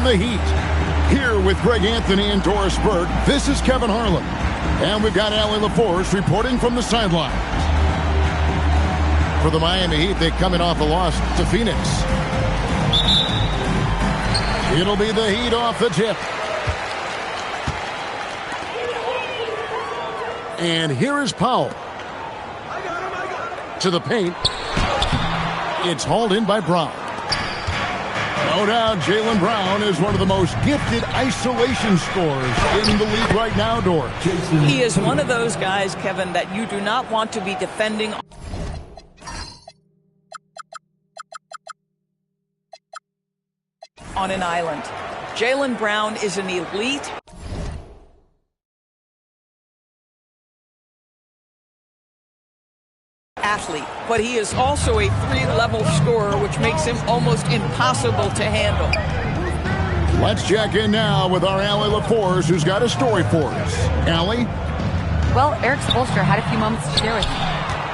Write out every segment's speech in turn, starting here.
The Heat. Here with Greg Anthony and Doris Burke, this is Kevin Harlan. And we've got Allie LaForce reporting from the sideline. For the Miami Heat, they're coming off a loss to Phoenix. It'll be the Heat off the tip. And here is Powell. To the paint. It's hauled in by Brown. No doubt Jaylen Brown is one of the most gifted isolation scorers in the league right now, Dor. He is one of those guys, Kevin, that you do not want to be defending on an island. Jaylen Brown is an elite athlete, but he is also a three-level scorer, which makes him almost impossible to handle. Let's check in now with our Allie LaForce, who's got a story for us. Allie? Well, Erik Spoelstra had a few moments to share with me.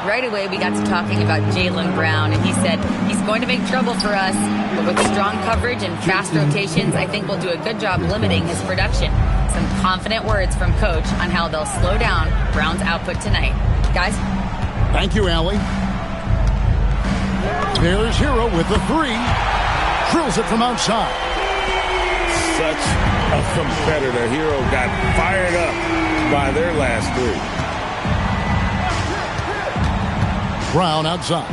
Right away, we got to talking about Jaylen Brown, and he said he's going to make trouble for us, but with strong coverage and fast rotations, I think we'll do a good job limiting his production. Some confident words from Coach on how they'll slow down Brown's output tonight. Guys? Thank you, Allie. There's Hero with the three. Drills it from outside. Such a competitor. Hero got fired up by their last three. Brown outside.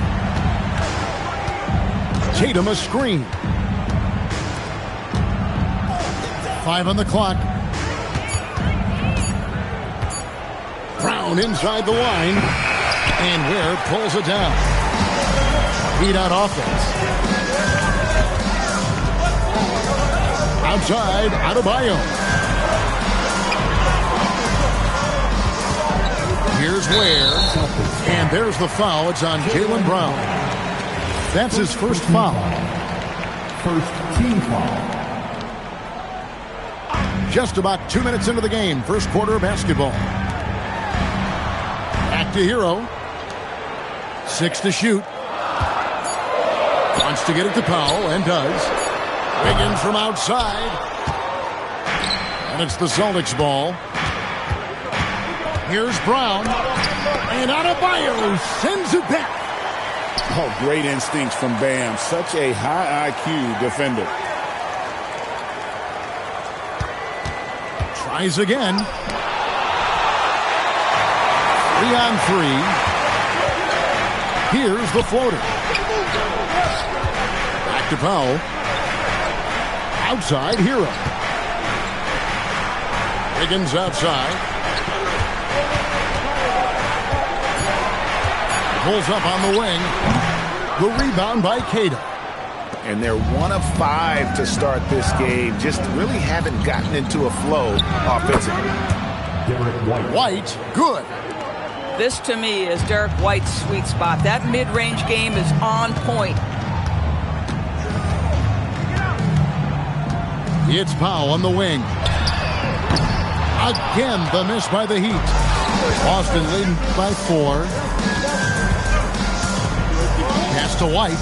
Tatum a screen. 5 on the clock. Brown inside the line. And Ware pulls it down. Heat out offense. Outside, Adebayo. Here's Ware. And there's the foul. It's on Jaylen Brown. That's his first foul. First team foul. Just about 2 minutes into the game. First quarter of basketball. Back to Hero. 6 to shoot. Wants to get it to Powell, and does. Wiggins from outside. And it's the Celtics ball. Here's Brown. And Adebayo sends it back. Oh, great instincts from Bam. Such a high IQ defender. Tries again. 3 on 3. Here's the floater. Back to Powell. Outside, Hero. Wiggins outside. Pulls up on the wing. The rebound by Cato. And they're 1 of 5 to start this game. Just really haven't gotten into a flow offensively. White, good. This, to me, is Derek White's sweet spot. That mid-range game is on point. It's Powell on the wing. Again, the miss by the Heat. Boston leading by 4. Pass to White.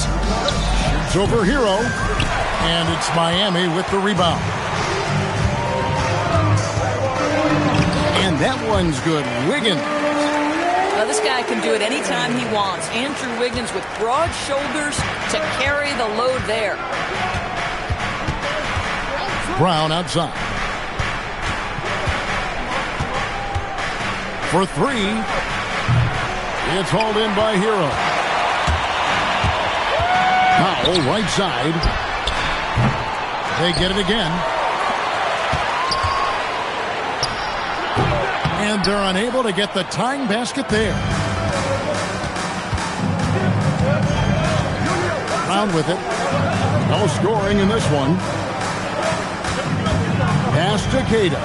Shoots over Hero. And it's Miami with the rebound. And that one's good. Wiggins. Now, this guy can do it anytime he wants. Andrew Wiggins with broad shoulders to carry the load there. Brown outside. For 3. It's hauled in by Hero. Powell right side. They get it again. And they're unable to get the tying basket there. Brown with it. No scoring in this one. Pass to Cato.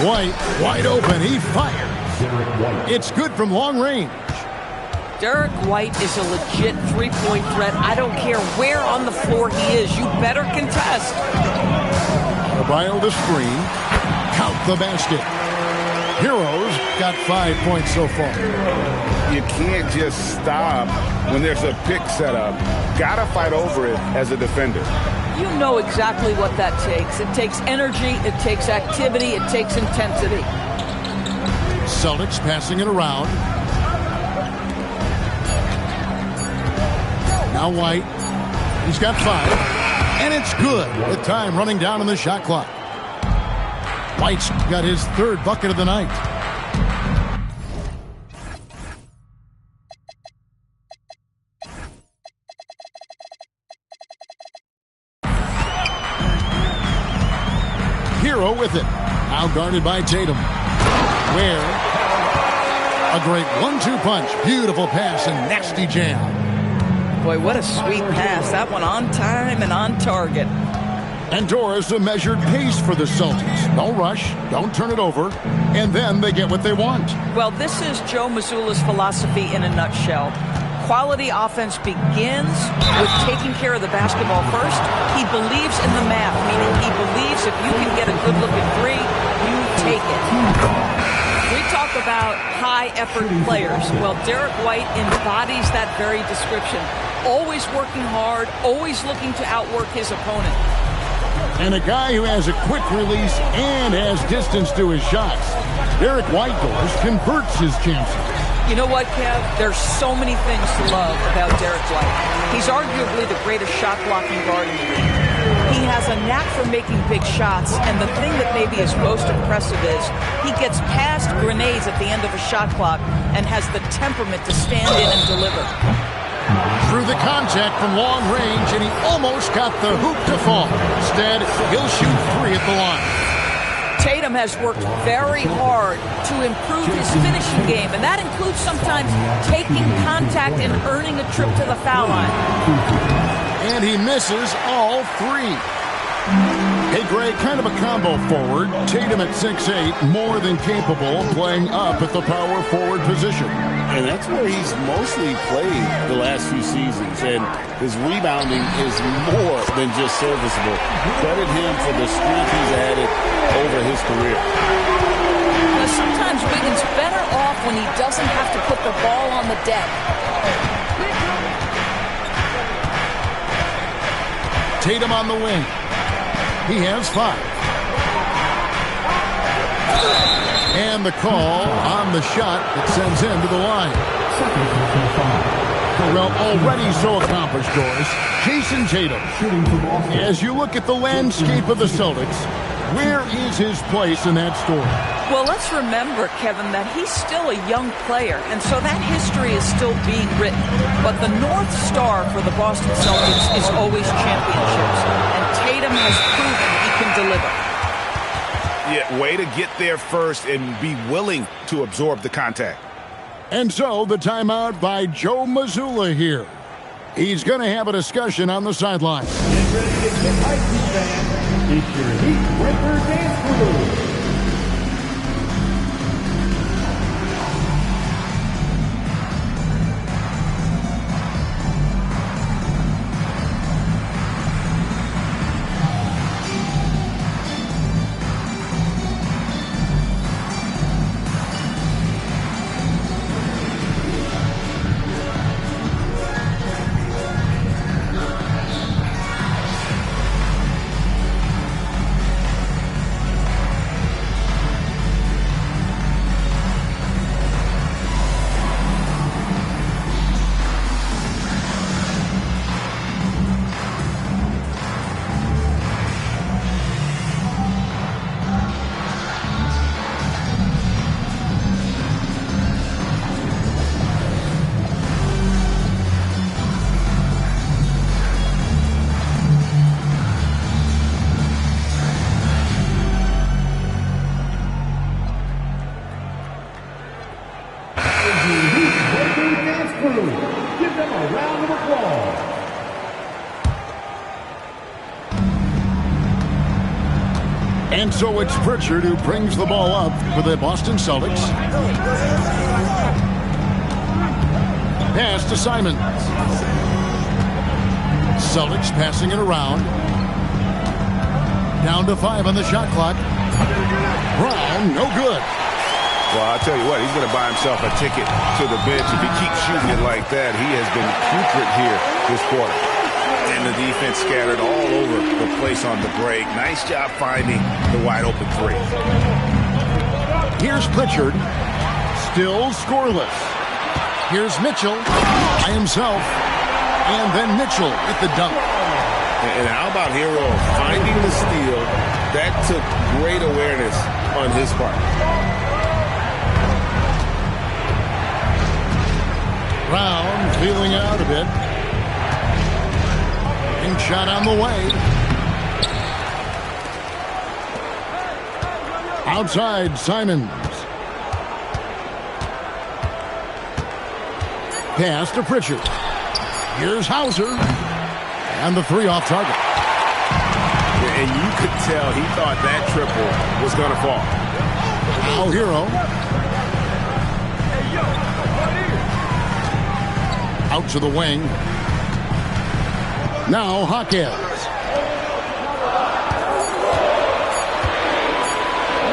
White wide open. He fires. It's good from long range. Derek White is a legit three-point threat. I don't care where on the floor he is. You better contest. Adebayo the screen. Count the basket. Heroes got 5 points so far. You can't just stop when there's a pick set up. Gotta fight over it as a defender. you know exactly what that takes. It takes energy, it takes activity, it takes intensity. Celtics passing it around. Now White. He's got 5. And it's good with time running down on the shot clock. White's got his 3rd bucket of the night. Hero with it. Now guarded by Tatum. Where? A great 1-2 punch. Beautiful pass and nasty jam. Boy, what a sweet pass. That one on time and on target. And Doris, a measured pace for the Celtics. Don't rush, don't turn it over, and then they get what they want. Well, this is Joe Mazzulla's philosophy in a nutshell. Quality offense begins with taking care of the basketball first. He believes in the math, meaning he believes if you can get a good-looking 3, you take it. We talk about high-effort players. Well, Derek White embodies that very description. Always working hard, always looking to outwork his opponent. And a guy who has a quick release and has distance to his shots. Derek White, Doris, converts his chances. You know what, Kev? There's so many things to love about Derek White. He's arguably the greatest shot-blocking guard in the league. He has a knack for making big shots, and the thing that maybe is most impressive is he gets past grenades at the end of a shot clock and has the temperament to stand in and deliver. Through the contact from long range, and he almost got the hoop to fall. Instead, he'll shoot 3 at the line. Tatum has worked very hard to improve his finishing game, and that includes sometimes taking contact and earning a trip to the foul line. And he misses all 3. Hey, Greg, kind of a combo forward. Tatum at 6'8", more than capable, playing up at the power forward position. And that's where he's mostly played the last few seasons. And his rebounding is more than just serviceable. Credit him for the strength he's added over his career. Now, sometimes Wiggins better off when he doesn't have to put the ball on the deck. Tatum on the wing. He has 5. And the call on the shot that sends him to the line. Well, already so accomplished, Doris. Jason Tatum. As you look at the landscape of the Celtics, where is his place in that story? Well, let's remember, Kevin, that he's still a young player, and so that history is still being written. But the North Star for the Boston Celtics is always championships, and Tatum has proven he can deliver. Yeah, way to get there first and be willing to absorb the contact. And so the timeout by Joe Mazzulla here. He's going to have a discussion on the sideline. Get ready to get icy, fans. It's your Heat Breaker Dance Crew. Give them a round of applause. And so it's Pritchard who brings the ball up for the Boston Celtics. Pass to Simon. Celtics passing it around. Down to 5 on the shot clock. Brown, no good. Well, I'll tell you what, he's going to buy himself a ticket to the bench. If he keeps shooting it like that, he has been putrid here this quarter. And the defense scattered all over the place on the break. Nice job finding the wide open three. Here's Pritchard. Still scoreless. Here's Mitchell by himself. And then Mitchell with the dunk. And how about Hero finding the steal? That took great awareness on his part. Brown feeling out a bit. Pink shot on the way. Outside, Simons. Pass to Pritchard. Here's Hauser. And the three off target. And you could tell he thought that triple was going to fall. Now Hero. Out to the wing. Now Hawkins.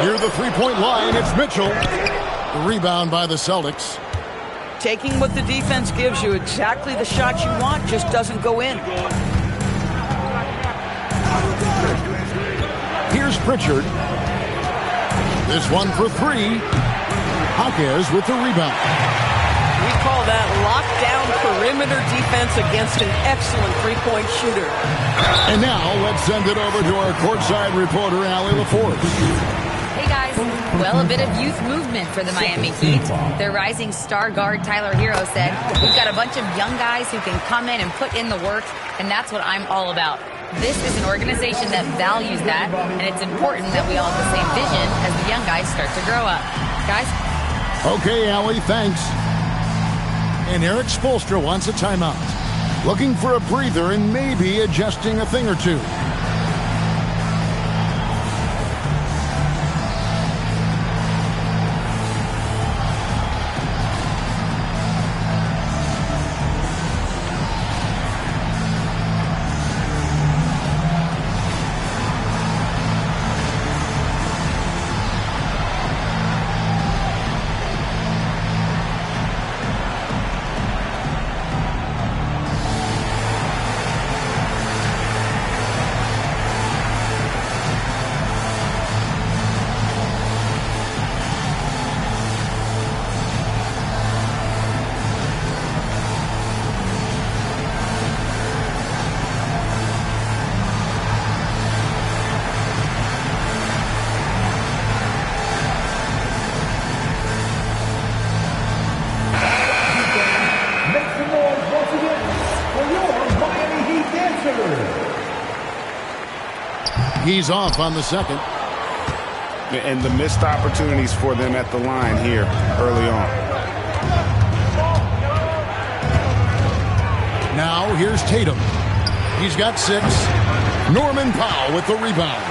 Near the three-point line, it's Mitchell. The rebound by the Celtics. Taking what the defense gives you, exactly the shot you want, just doesn't go in. Here's Pritchard. This one for three. Hawkins with the rebound. We call that lockdown perimeter defense against an excellent three-point shooter. And now let's send it over to our courtside reporter, Allie LaForce. Hey guys, well, a bit of youth movement for the Miami Heat. Their rising star guard Tyler Hero said, "We've got a bunch of young guys who can come in and put in the work, and that's what I'm all about." This is an organization that values that, and it's important that we all have the same vision as the young guys start to grow up. Guys? Okay, Allie, thanks. And Eric Spoelstra wants a timeout. Looking for a breather and maybe adjusting a thing or two. He's off on the second. And the missed opportunities for them at the line here early on. Now here's Tatum. He's got 6. Norman Powell with the rebound.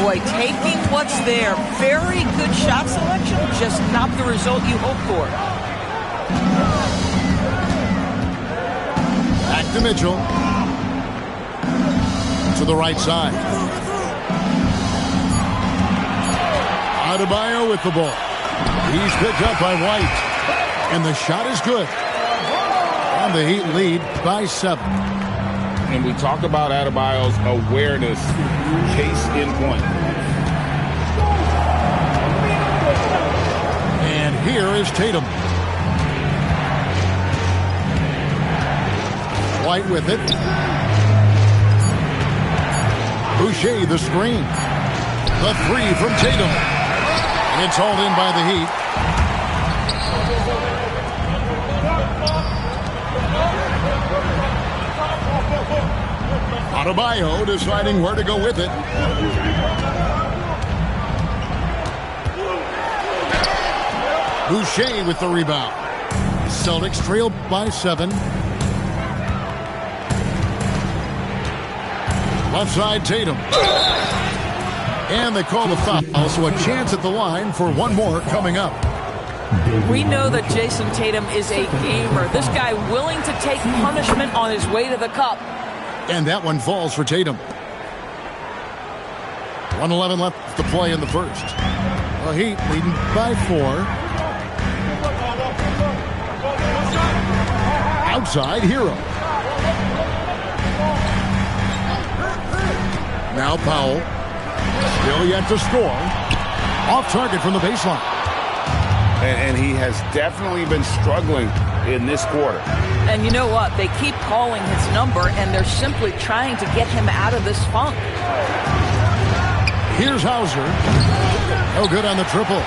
Boy, taking what's there. Very good shot selection, just not the result you hope for. Back to Mitchell. To the right side. Adebayo with the ball. He's picked up by White. And the shot is good. And the Heat lead by 7. And we talk about Adebayo's awareness. Case in point. And here is Tatum. White with it. Boucher the screen. The three from Tatum. It's hauled in by the Heat. Adebayo deciding where to go with it. Boucher with the rebound. Celtics trail by 7. Left side, Tatum. And they call the foul, so a chance at the line for one more coming up. We know that Jason Tatum is a gamer. This guy willing to take punishment on his way to the cup. And that one falls for Tatum. 1:11 left to play in the first. The Heat leading by 4. Outside, Hero. Now Powell. Still yet to score. Off target from the baseline. And he has definitely been struggling in this quarter. And you know what? They keep calling his number, and they're simply trying to get him out of this funk. Here's Hauser. No good on the triple.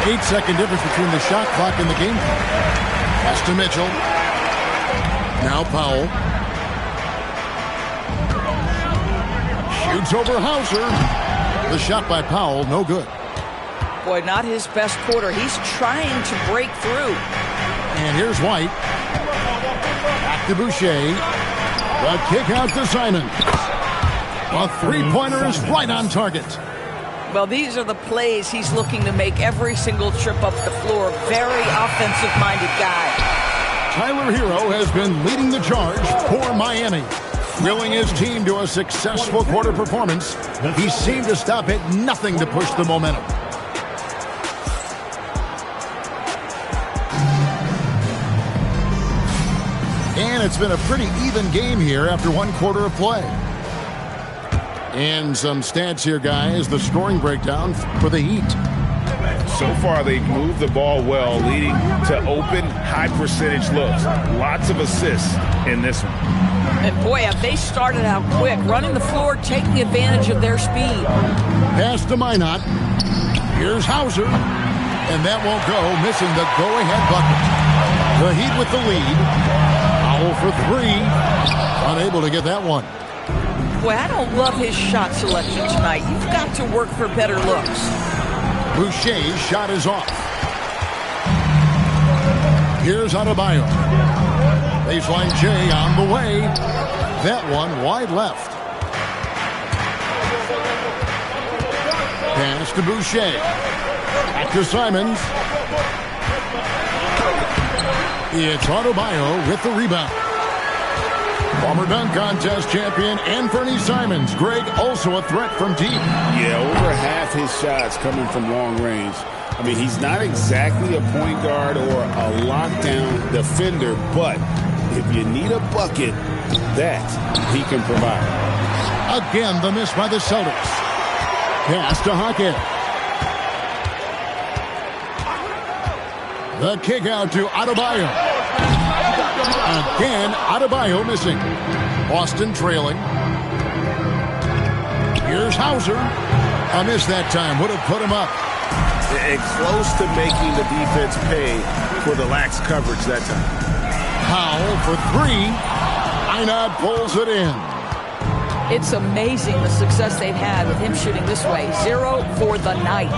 8-second difference between the shot clock and the game clock. Pass to Mitchell. Now Powell. Shoots over Hauser. The shot by Powell, no good. Boy, not his best quarter. He's trying to break through. And here's White. Back to Boucher. The kick out to Simon. A three-pointer is right on target. Well, these are the plays he's looking to make every single trip up the floor. Very offensive-minded guy. Tyler Hero has been leading the charge for Miami. Willing his team to a successful quarter performance, he seemed to stop at nothing to push the momentum. And it's been a pretty even game here after one quarter of play. And some stats here, guys. The scoring breakdown for the Heat. So far, they've moved the ball well, leading to open, high-percentage looks. Lots of assists in this one. And boy, have they started out quick, running the floor, taking advantage of their speed. Pass to Minot. Here's Hauser. And that won't go, missing the go-ahead bucket. The Heat with the lead. Powell for three. Unable to get that one. Boy, I don't love his shot selection tonight. You've got to work for better looks. Boucher's shot is off. Here's Adebayo. Baseline J on the way. That one wide left. Pass to Boucher. Back to Simons. It's Adebayo with the rebound. Former dunk contest champion Anthony Simons. Greg also a threat from deep. Yeah, over half his shots coming from long range. I mean, he's not exactly a point guard or a lockdown defender, but if you need a bucket, that he can provide. Again, the miss by the Celtics. Pass to Hackett. The kick out to Adebayo. Again, Adebayo missing. Boston trailing. Here's Hauser. A miss that time. Would have put him up. And close to making the defense pay for the lax coverage that time. Powell for three. Minot pulls it in. It's amazing the success they've had with him shooting this way. 0 for the night.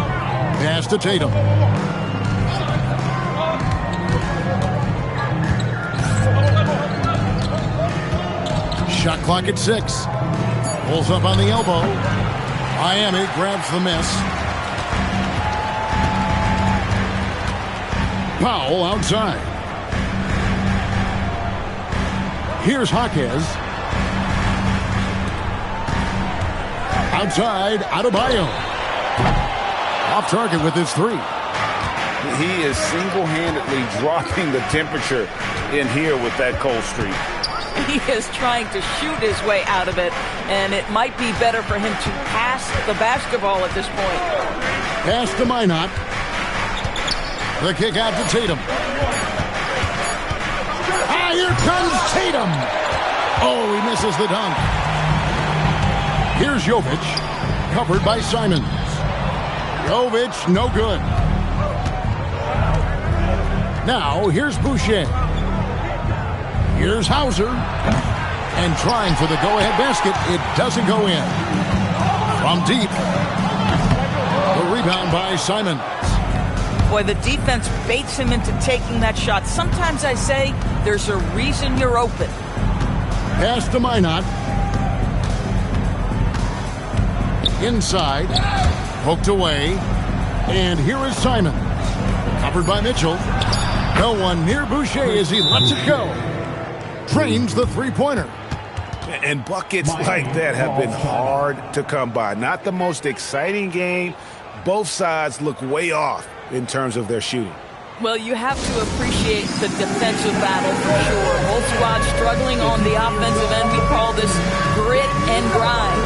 Pass to Tatum. Shot clock at 6. Pulls up on the elbow. Miami grabs the miss. Powell outside. Here's Jaquez. Outside, Adebayo. Off target with his three. He is single-handedly dropping the temperature in here with that cold streak. He is trying to shoot his way out of it, and it might be better for him to pass the basketball at this point. Pass to Minot. The kick out to Tatum. Ah, here comes Tatum. Oh, he misses the dunk. Here's Jovic, covered by Simons. Jovic, no good. Now, here's Boucher. Here's Hauser. And trying for the go-ahead basket. It doesn't go in. From deep. The rebound by Simons. Boy, the defense baits him into taking that shot. Sometimes I say there's a reason you're open. Pass to Minot. Inside. Poked away. And here is Simon. Covered by Mitchell. No one near Boucher as he lets it go. Drains the three-pointer. And buckets like that have been hard to come by. Not the most exciting game. Both sides look way off in terms of their shooting. Well, you have to appreciate the defensive battle for sure. Both squads struggling on the offensive end. We call this grit and grind.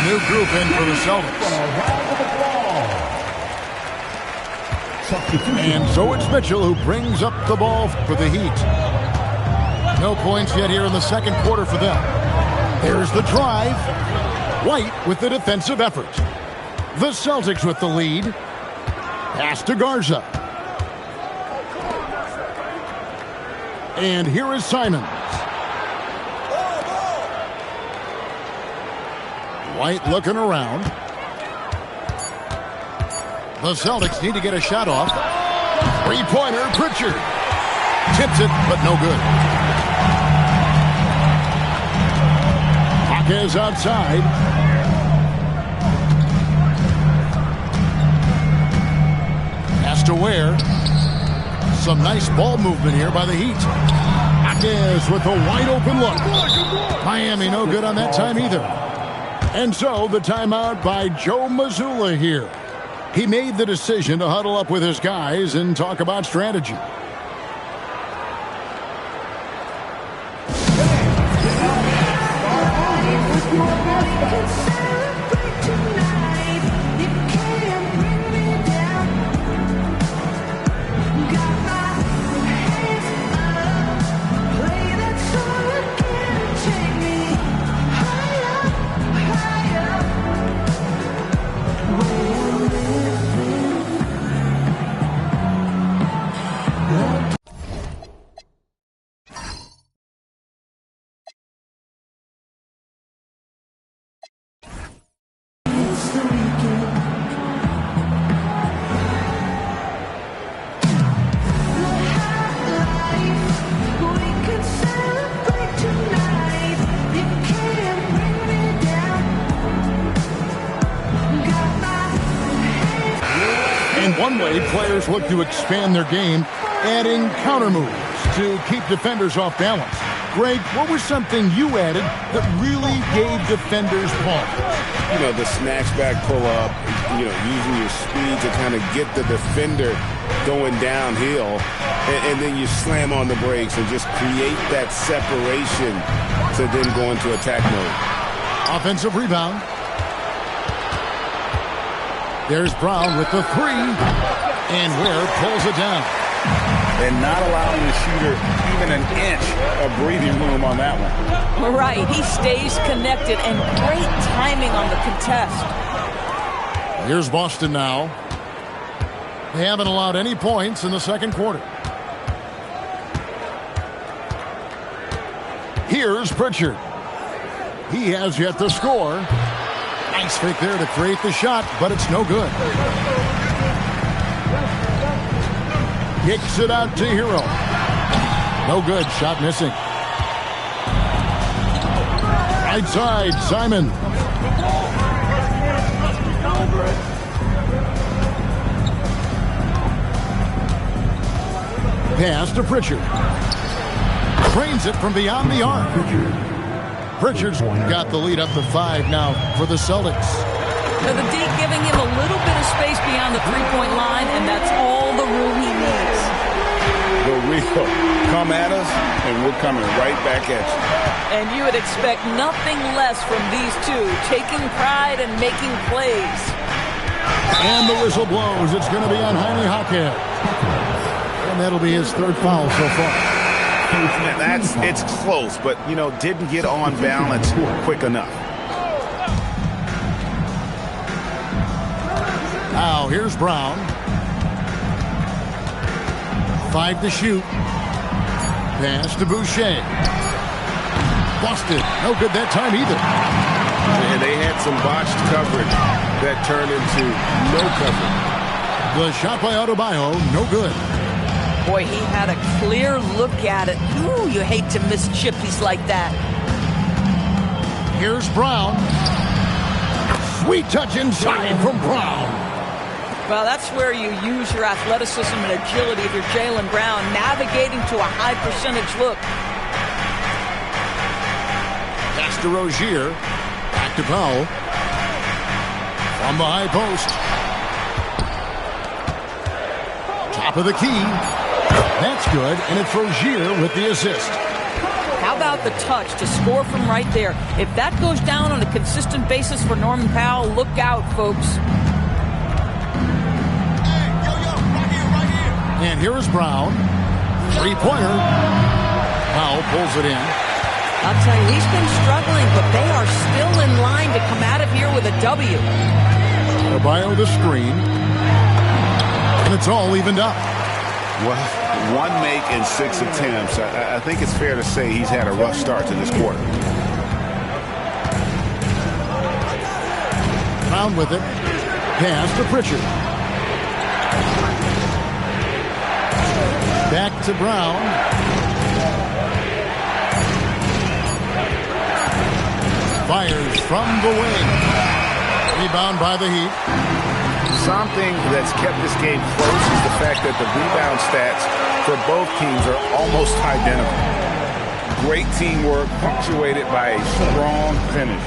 New group in for the Celtics. And so it's Mitchell who brings up the ball for the Heat. No points yet here in the second quarter for them. There's the drive. White with the defensive effort. The Celtics with the lead. Pass to Garza. And here is Simons. White looking around. The Celtics need to get a shot off. Three-pointer, Pritchard. Tips it, but no good. Jaquez outside. Pass to Ware. Some nice ball movement here by the Heat. Jaquez with a wide-open look. Miami no good on that time either. And so the timeout by Joe Mazzulla here. He made the decision to huddle up with his guys and talk about strategy. One way players look to expand their game, adding counter moves to keep defenders off balance. Greg, what was something you added that really gave defenders pause? You know, the snatchback pull-up, you know, using your speed to kind of get the defender going downhill, and then you slam on the brakes and just create that separation to then go into attack mode. Offensive rebound. There's Brown with the three, and Ware pulls it down. And not allowing the shooter even an inch of breathing room on that one. Right, he stays connected, and great timing on the contest. Here's Boston now. They haven't allowed any points in the second quarter. Here's Pritchard. He has yet to score. Nice fake there to create the shot, but it's no good. Kicks it out to Hero. No good. Shot missing. Right side, Simon. Pass to Pritchard. Trains it from beyond the arc. Pritchard's got the lead up to 5 now for the Celtics. Now the D giving him a little bit of space beyond the three-point line, and that's all the room he needs. The real come at us, and we're coming right back at you. And you would expect nothing less from these two, taking pride and making plays. And the whistle blows. It's going to be on Jaime Jaquez. And that'll be his third foul so far. It's close, but, you know, didn't get on balance quick enough. Now, here's Brown. 5 to shoot. Pass to Boucher. Busted. No good that time either. And they had some botched coverage that turned into no coverage. The shot by Adebayo, no good. Boy, he had a clear look at it. Ooh, you hate to miss chippies like that. Here's Brown. Sweet touch inside from Brown. Well, that's where you use your athleticism and agility if you're Jaylen Brown, navigating to a high percentage look. Pass to Rozier. Back to Powell. From the high post. Top of the key. That's good, and it's Rozier with the assist. How about the touch to score from right there? If that goes down on a consistent basis for Norman Powell, look out, folks. And here is Brown. Three-pointer. Powell pulls it in. I'll tell you, he's been struggling, but they are still in line to come out of here with a W. Adebayo the screen. And it's all evened up. Well, 1 make in 6 attempts. I think it's fair to say he's had a rough start to this quarter. Brown with it. Pass to Pritchard. Back to Brown. Fires from the wing. Rebound by the Heat. Something that's kept this game close is the fact that the rebound stats for both teams are almost identical. Great teamwork punctuated by a strong finish.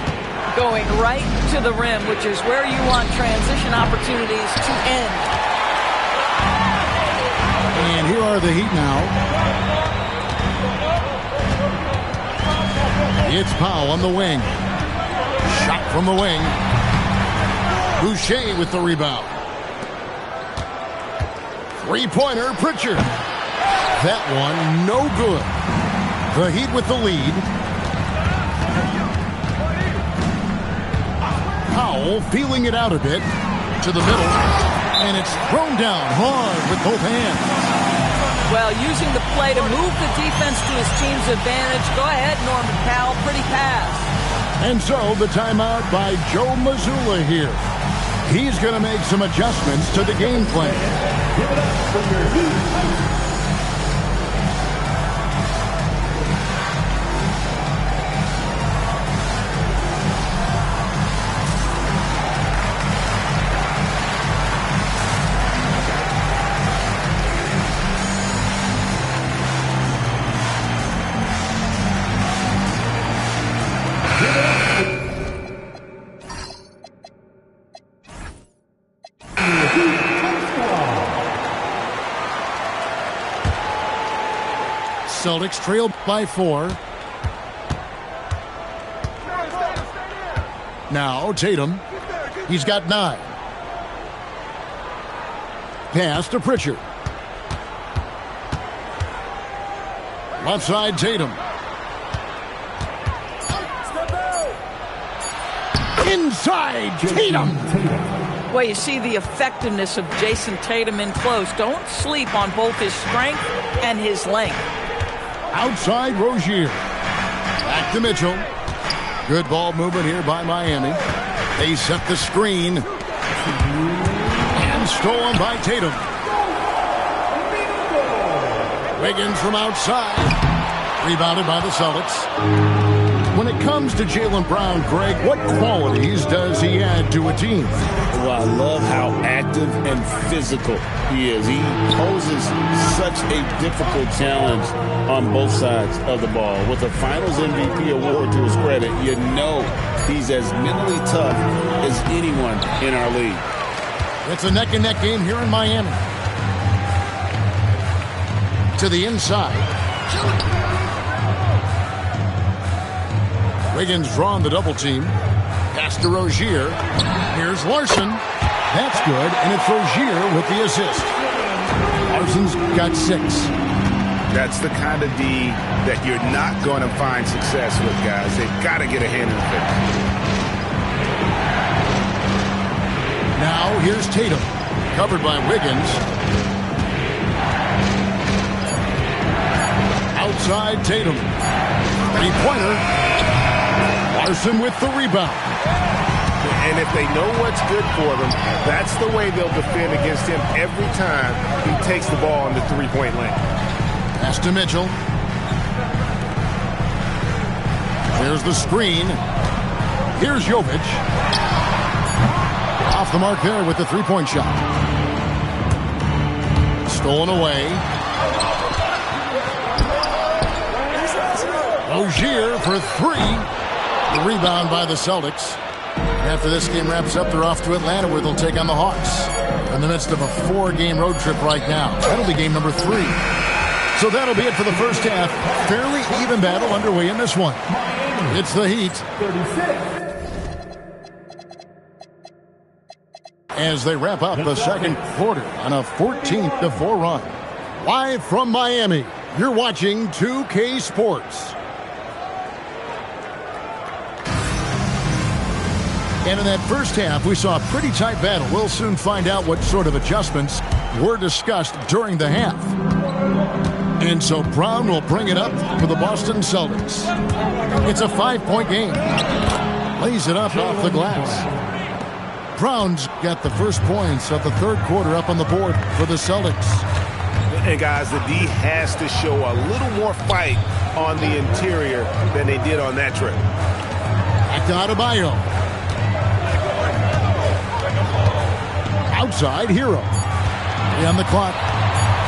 Going right to the rim, which is where you want transition opportunities to end. And here are the Heat now. It's Powell on the wing. Shot from the wing. Boucher with the rebound. Three-pointer, Pritchard. That one, no good. The Heat with the lead. Powell feeling it out a bit. To the middle. And it's thrown down hard with both hands. Well, using the play to move the defense to his team's advantage. Go ahead, Norman Powell. Pretty pass. And so the timeout by Joe Mazzulla here. He's going to make some adjustments to the game plan. Give it up for your Heat. Celtics trail by 4. Now Tatum. He's got 9. Pass to Pritchard. Left side Tatum. Inside Tatum. Well, you see the effectiveness of Jason Tatum in close. Don't sleep on both his strength and his length. Outside Rozier. Back to Mitchell. Good ball movement here by Miami. They set the screen. And stolen by Tatum. Wiggins from outside. Rebounded by the Celtics. When it comes to Jaylen Brown, Greg, what qualities does he add to a team? Well, I love how active and physical he is. He poses such a difficult challenge on both sides of the ball. With a Finals MVP award to his credit, you know he's as mentally tough as anyone in our league. It's a neck-and-neck game here in Miami. To the inside. Wiggins drawn the double team. Pass to Rozier. Here's Larson. That's good, and it's Rozier with the assist. Larson's got 6. That's the kind of D that you're not going to find success with, guys. They've got to get a hand in the face. Now here's Tatum. Covered by Wiggins. Outside Tatum. Three-pointer. Larson with the rebound. And if they know what's good for them, that's the way they'll defend against him every time he takes the ball in the three-point lane. Pass to Mitchell. There's the screen. Here's Jovic. Off the mark there with the three-point shot. Stolen away. Rozier for three. The rebound by the Celtics. After this game wraps up, they're off to Atlanta where they'll take on the Hawks. In the midst of a 4-game road trip right now. That'll be game number 3. So that'll be it for the first half. Fairly even battle underway in this one. It's the Heat. 36. As they wrap up the second quarter on a 14-4 run. Live from Miami, you're watching 2K Sports. And in that first half, we saw a pretty tight battle. We'll soon find out what sort of adjustments were discussed during the half. And so Brown will bring it up for the Boston Celtics. It's a 5-point game. Lays it up off the glass. Brown's got the first points of the third quarter up on the board for the Celtics. And guys, the D has to show a little more fight on the interior than they did on that trip. Back to Adebayo. Outside, Hero. 3 on the clock.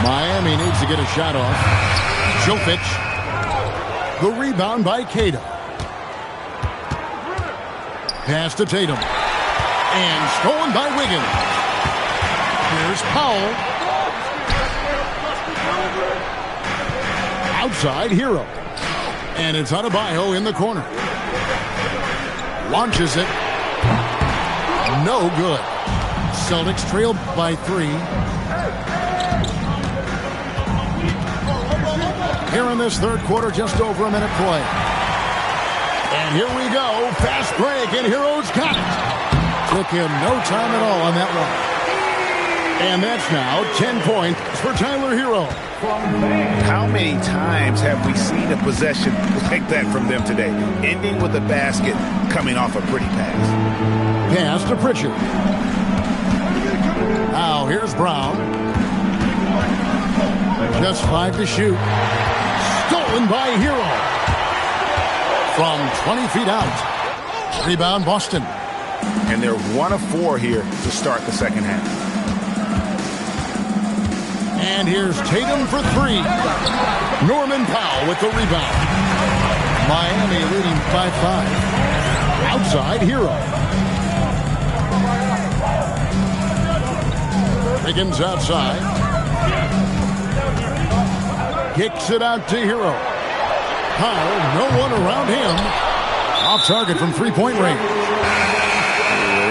Miami needs to get a shot off. Jovic. The rebound by Cato. Pass to Tatum. And stolen by Wiggins. Here's Powell. Outside, Hero. And it's Adebayo in the corner. Launches it. No good. Celtics trail by 3. Here in this third quarter, just over a minute play. And here we go. Fast break, and Hero's got it. Took him no time at all on that one. And that's now 10 points for Tyler Hero. How many times have we seen a possession like that from them today? Ending with a basket, coming off a pretty pass. Pass to Pritchard. Now here's Brown. Just 5 to shoot. Stolen by Hero. From 20 feet out. Rebound Boston. And they're 1 of 4 here to start the second half. And here's Tatum for 3. Norman Powell with the rebound. Miami leading 5-5. Outside, Hero. Wiggins outside. Kicks it out to Hero. Powell, no one around him. Off target from three-point range.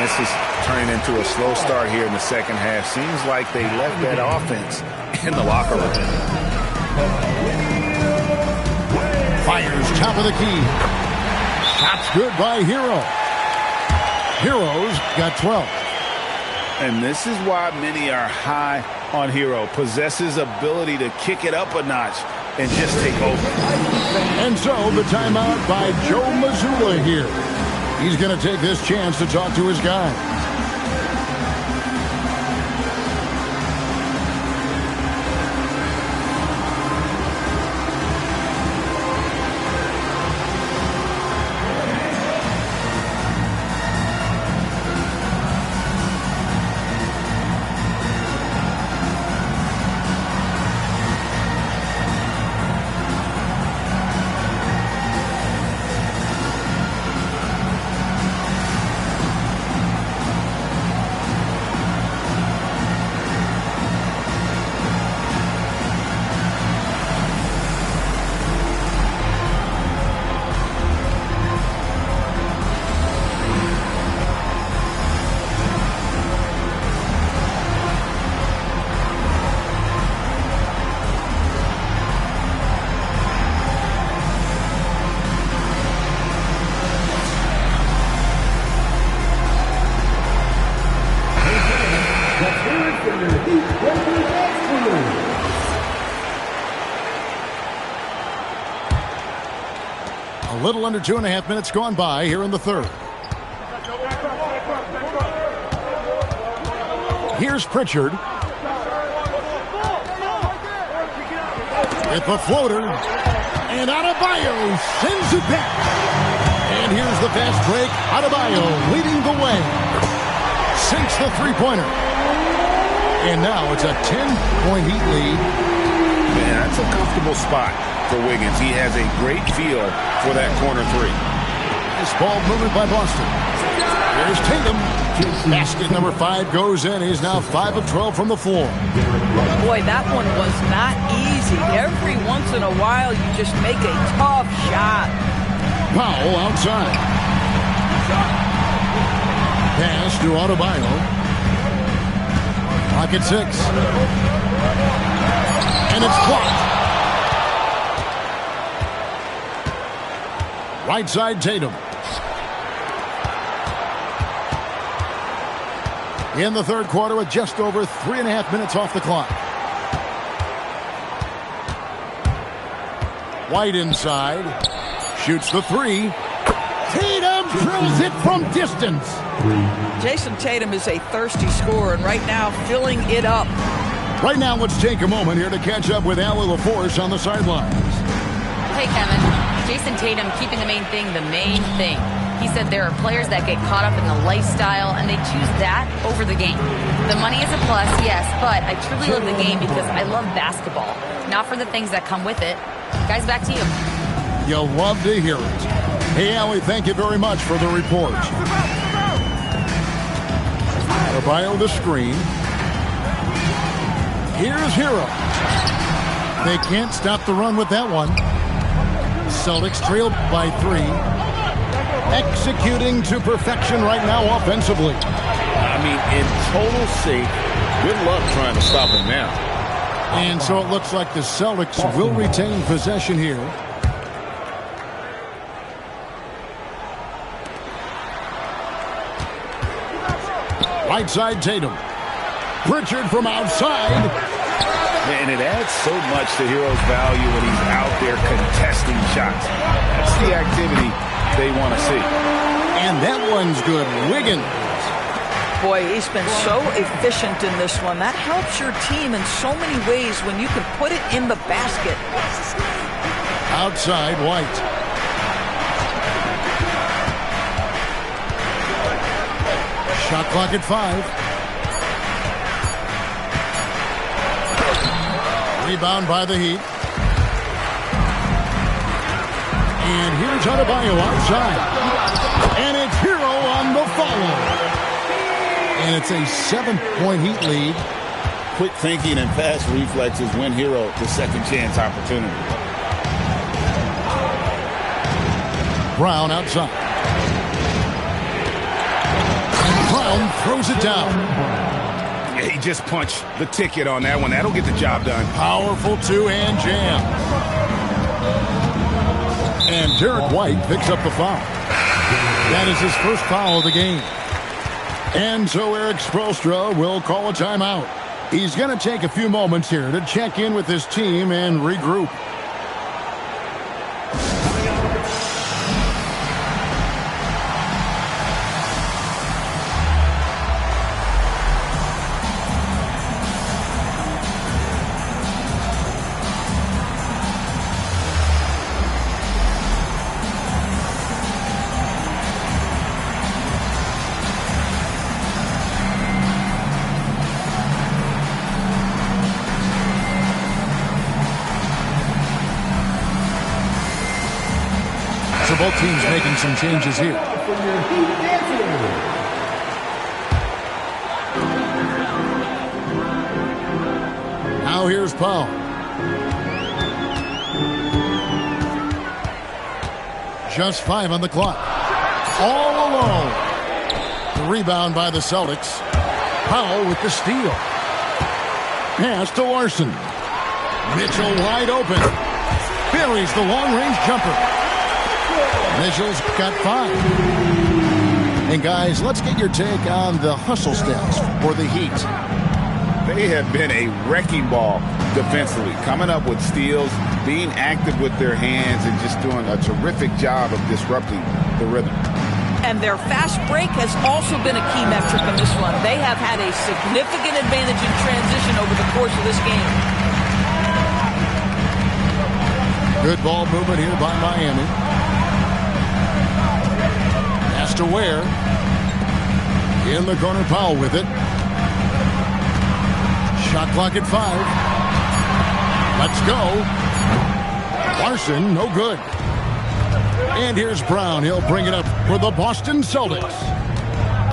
This is turning into a slow start here in the second half. Seems like they left that offense in the locker room. Fires top of the key. Shot's good by Hero. Hero's got 12. And this is why many are high on Hero. Possesses ability to kick it up a notch and just take over. And so the timeout by Joe Mazzulla here. He's going to take this chance to talk to his guys. A little under 2.5 minutes gone by here in the third. Here's Pritchard. With the floater. And Adebayo sends it back. And here's the fast break. Adebayo leading the way. Sinks the three-pointer. And now it's a 10-point Heat lead. Man, that's a comfortable spot for Wiggins. He has a great feel for that corner three. Nice ball movement by Boston. Here's Tatum. Basket number 5 goes in. He's now 5 of 12 from the floor. Boy, that one was not easy. Every once in a while, you just make a tough shot. Powell outside. Pass to Adebayo. Pocket 6. And it's blocked. Right side, Tatum. In the third quarter with just over 3.5 minutes off the clock. White inside. Shoots the 3. Tatum drills it from distance. Jason Tatum is a thirsty scorer, and right now filling it up. Right now, let's take a moment here to catch up with Allie LaForce on the sidelines. Hey, Kevin. Jason Tatum keeping the main thing the main thing. He said there are players that get caught up in the lifestyle, and they choose that over the game. The money is a plus, yes, but I truly love the game because I love basketball, not for the things that come with it. Guys, back to you. You'll love to hear it. Hey, Allie, thank you very much for the report. Adebayo the screen. Here's Hero. They can't stop the run with that one. Celtics trailed by 3. Executing to perfection right now offensively. I mean, in total sync. Good luck trying to stop him now. And so it looks like the Celtics will retain possession here. Right side, Tatum. Pritchard from outside. And it adds so much to Hero's value when he's out there contesting shots. That's the activity they want to see. And that one's good. Wiggins. Boy, he's been so efficient in this one. That helps your team in so many ways when you can put it in the basket. Outside, White. Shot clock at 5. Rebound by the Heat. And here's Adebayo outside. And it's Hero on the follow. And it's a 7-point Heat lead. Quick thinking and fast reflexes win Hero the second chance opportunity. Brown outside. And Brown throws it down. He just punched the ticket on that one. That'll get the job done. Powerful two-hand jam. And Derek White picks up the foul. That is his first foul of the game. And so Eric Spoelstra will call a timeout. He's going to take a few moments here to check in with his team and regroup. So both teams making some changes here. Now here's Powell. Just 5 on the clock. All alone. The rebound by the Celtics. Powell with the steal. Pass to Larson. Mitchell wide open. Buries the long-range jumper. Mitchell's got 5. And guys, let's get your take on the hustle stats for the Heat. They have been a wrecking ball defensively, coming up with steals, being active with their hands, and just doing a terrific job of disrupting the rhythm. And their fast break has also been a key metric in this one. They have had a significant advantage in transition over the course of this game. Good ball movement here by Miami. Pass to Ware. In the corner, Powell with it. Shot clock at 5. Let's go. Larson, no good. And here's Brown. He'll bring it up for the Boston Celtics.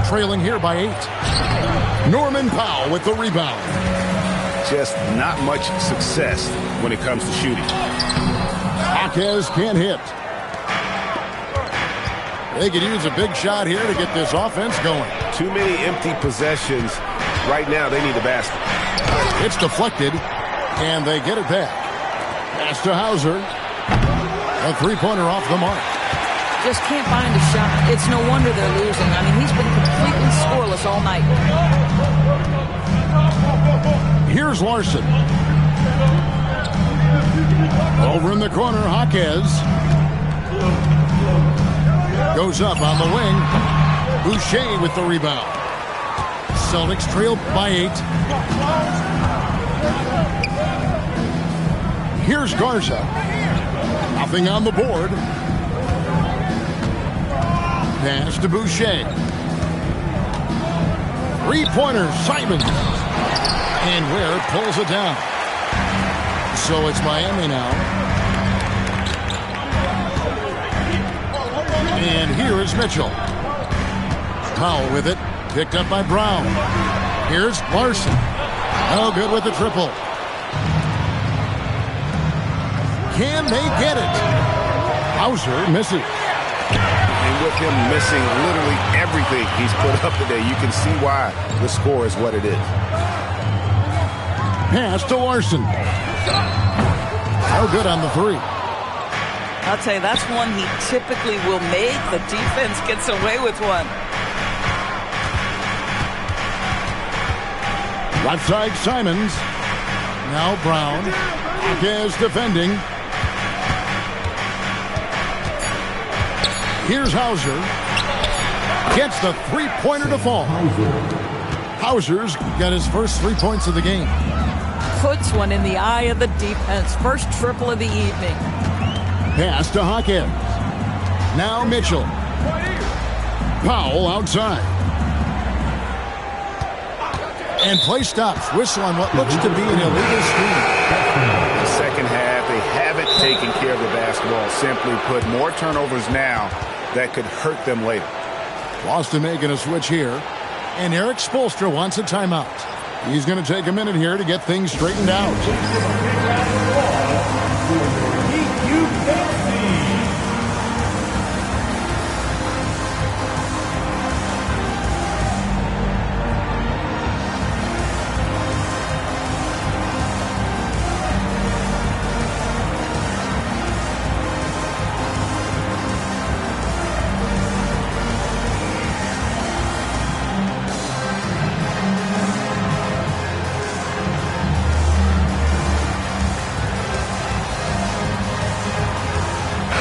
Trailing here by 8. Norman Powell with the rebound. Just not much success when it comes to shooting. Jaquez can't hit. They could use a big shot here to get this offense going. Too many empty possessions. Right now, they need a basket. It's deflected, and they get it back. Pass to Hauser. A three-pointer off the mark. Just can't find a shot. It's no wonder they're losing. I mean, he's been completely scoreless all night. Here's Larson. Over in the corner, Jaquez. Goes up on the wing. Boucher with the rebound. Celtics trail by 8. Here's Garza. Nothing on the board. Pass to Boucher. Three-pointer, Simons. And Ware pulls it down. So it's Miami now. And here is Mitchell. Powell with it. Picked up by Brown. Here's Larson. No good with the triple. Can they get it? Hauser misses. And with him missing literally everything he's put up today, you can see why the score is what it is. Pass to Larson. No good on the 3. I'll tell you, that's one he typically will make. The defense gets away with one. Left side, Simons. Now Brown. Jaquez defending. Here's Hauser. Gets the three-pointer to fall. Hauser's got his first 3 points of the game. Puts one in the eye of the defense. First triple of the evening. Pass to Jaquez. Now Mitchell. Powell outside. And play stops. Whistle on what looks to be an illegal screen. The second half, they haven't taken care of the basketball. Simply put, more turnovers now that could hurt them later. Boston making a switch here. And Eric Spoelstra wants a timeout. He's going to take a minute here to get things straightened out.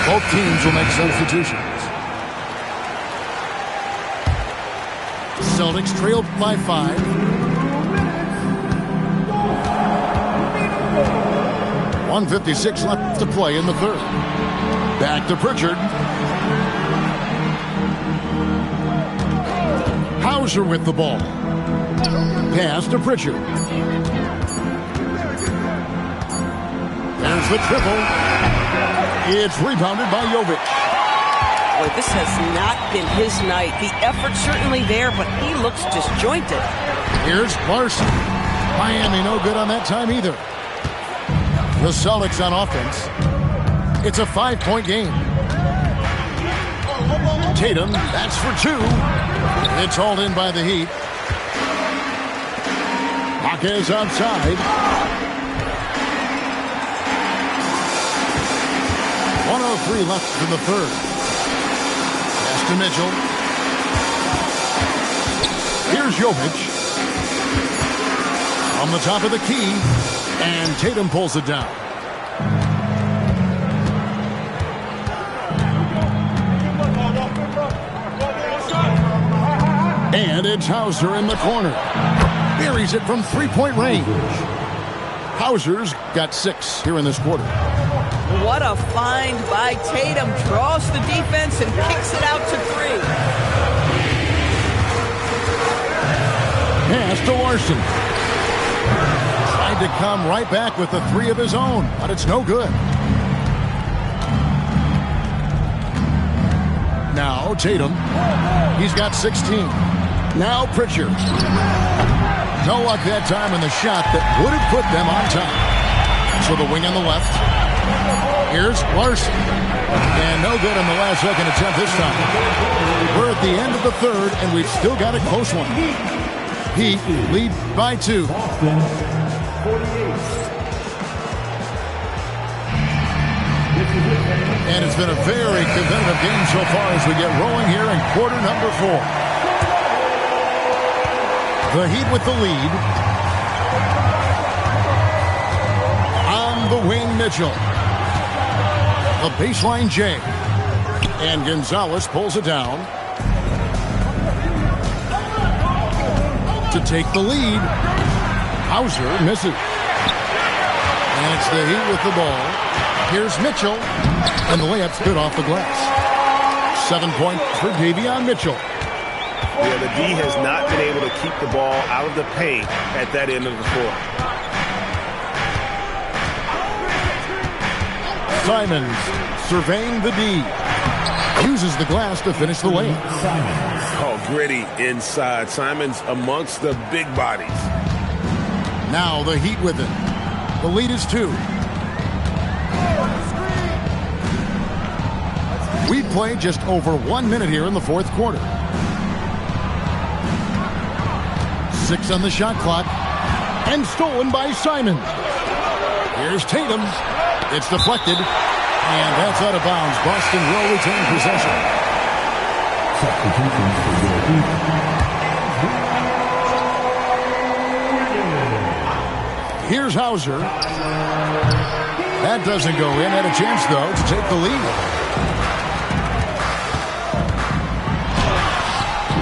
Both teams will make substitutions. Celtics trailed by 5. .156 left to play in the third. Back to Pritchard. Hauser with the ball. Pass to Pritchard. There's the triple. It's rebounded by Jovic. Boy, this has not been his night. The effort's certainly there, but he looks disjointed. Here's Larson. Miami no good on that time either. The Celtics on offense. It's a 5-point game. Tatum, that's for 2. It's hauled in by the Heat. Jaquez outside. 1:03 left in the third. Pass to Mitchell. Here's Jovic. On the top of the key. And Tatum pulls it down. It's Hauser in the corner. Buries it from three-point range. Hauser's got 6 here in this quarter. What a find by Tatum. Draws the defense and kicks it out to 3. Pass to Larson. Tried to come right back with the 3 of his own, but it's no good. Now Tatum. He's got 16. Now Pritchard. No luck that time in the shot that would have put them on top. So the wing on the left. Here's Larson. And no good on the last second attempt this time. We're at the end of the third, and we've still got a close one. Heat lead by 2. And it's been a very competitive game so far as we get rolling here in quarter number 4. The Heat with the lead. On the wing, Mitchell. A baseline J. And Gonzalez pulls it down. To take the lead. Hauser misses. And it's the Heat with the ball. Here's Mitchell. And the layup's good off the glass. 7 points for Davion Mitchell. Yeah, the D has not been able to keep the ball out of the paint at that end of the floor. Simons surveying the D. Uses the glass to finish the layup. Oh, gritty inside. Simons amongst the big bodies. Now the Heat with it. The lead is 2. We've played just over 1 minute here in the fourth quarter. 6 on the shot clock. And stolen by Simons. Here's Tatum. It's deflected. And that's out of bounds. Boston will retain possession. Here's Hauser. That doesn't go in. Had a chance, though, to take the lead.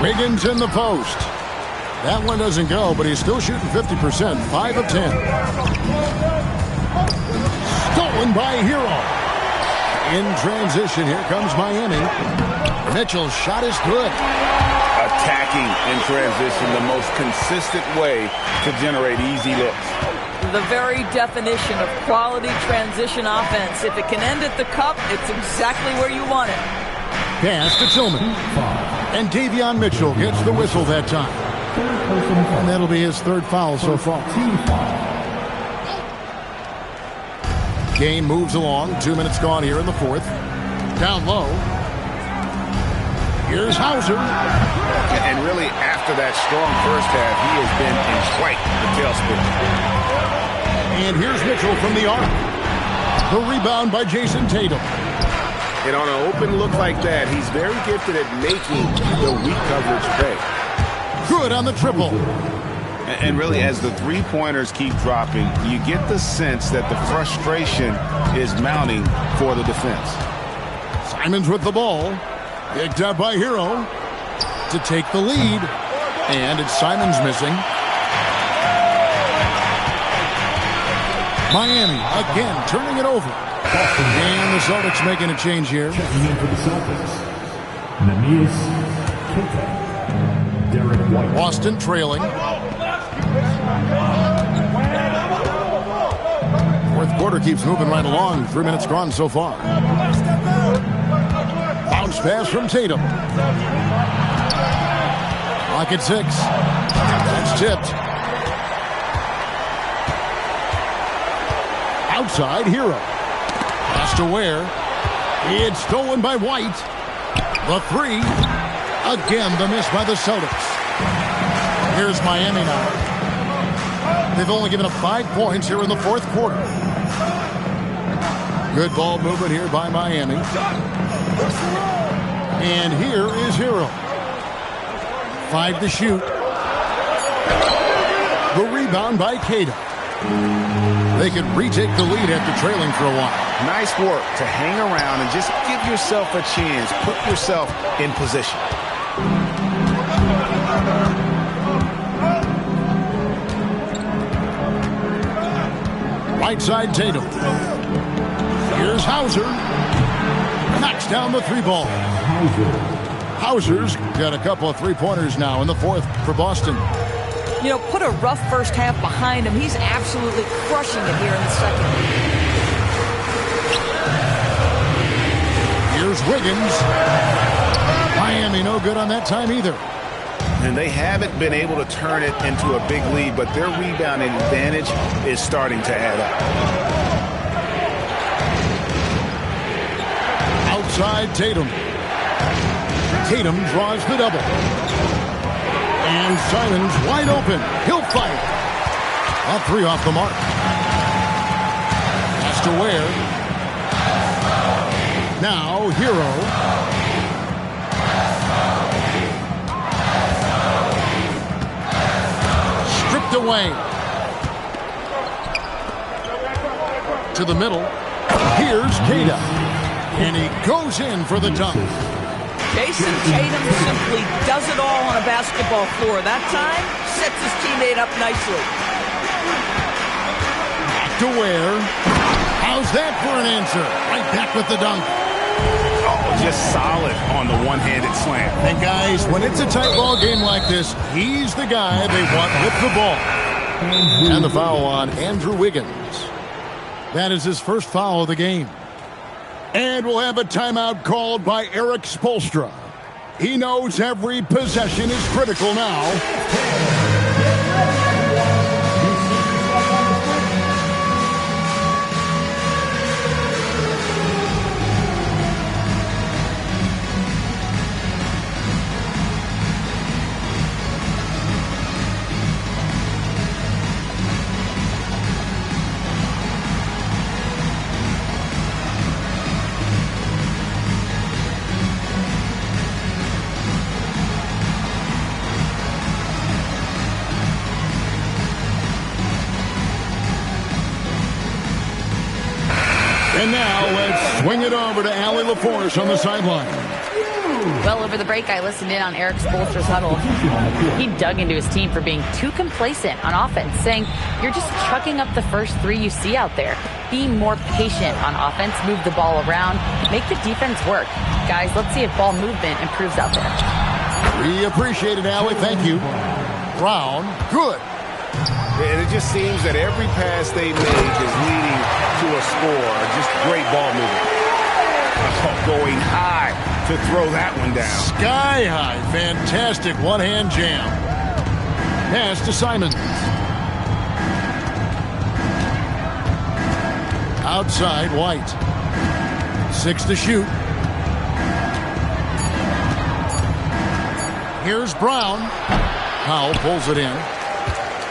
Wiggins in the post. That one doesn't go, but he's still shooting 50%. 5 of 10. Stolen by Hero. In transition, here comes Miami. Mitchell's shot is good. Attacking in transition, the most consistent way to generate easy looks. The very definition of quality transition offense. If it can end at the cup, it's exactly where you want it. Pass to Tillman. And Davion Mitchell gets the whistle that time. And that'll be his 3rd foul so far. Game moves along. 2 minutes gone here in the 4th. Down low. Here's Hauser. And really, after that strong first half, he has been in quite the tailspin. And here's Mitchell from the arc. The rebound by Jason Tatum. And on an open look like that, he's very gifted at making the weak coverage pay. Good on the triple. And really, as the three-pointers keep dropping, you get the sense that the frustration is mounting for the defense. Simons with the ball. Picked up by Hero to take the lead. And it's Simons missing. Miami again turning it over. And the Celtics making a change here. Checking in for the Celtics. Neemias Queta. Derek White. Boston trailing. Fourth quarter keeps moving right along. 3 minutes gone so far. Bounce pass from Tatum. Clock at 6. That's tipped. Outside, Hero. Pass to Ware. It's stolen by White. The 3. Again, the miss by the Celtics. Here's Miami now. They've only given up 5 points here in the fourth quarter. Good ball movement here by Miami. And here is Hero. 5 to shoot. The rebound by Queta. They could retake the lead after trailing for a while. Nice work to hang around and just give yourself a chance. Put yourself in position. Right side Tatum. Here's Hauser. Knocks down the three ball. Hauser's got a couple of three-pointers now in the fourth for Boston. You know, put a rough first half behind him. He's absolutely crushing it here in the second. Here's Wiggins. Miami no good on that time either. And they haven't been able to turn it into a big lead, but their rebounding advantage is starting to add up. Outside Tatum. Tatum draws the double. And Simons wide open. He'll fight. A three off the mark. Pass to Ware. Now Hero. Stripped away. To the middle. Here's Queta. And he goes in for the dunk. Jason Tatum simply does it all on a basketball floor. That time, sets his teammate up nicely. Back to Ware. How's that for an answer? Right back with the dunk. Oh, just solid on the one-handed slam. And guys, when it's a tight ball game like this, he's the guy they want with the ball. And the foul on Andrew Wiggins. That is his first foul of the game. And we'll have a timeout called by Erik Spoelstra. He knows every possession is critical now. And now let's swing it over to Allie LaForce on the sideline. Well, over the break, I listened in on Erik Spoelstra's huddle. He dug into his team for being too complacent on offense, saying, you're just chucking up the first three you see out there. Be more patient on offense, move the ball around, make the defense work. Guys, let's see if ball movement improves out there. We appreciate it, Allie. Thank you. Brown, good. And it just seems that every pass they make is leading to a score. Just great ball movement. Oh, going high to throw that one down. Sky high. Fantastic one-hand jam. Pass to Simons. Outside, White. 6 to shoot. Here's Brown. Powell pulls it in.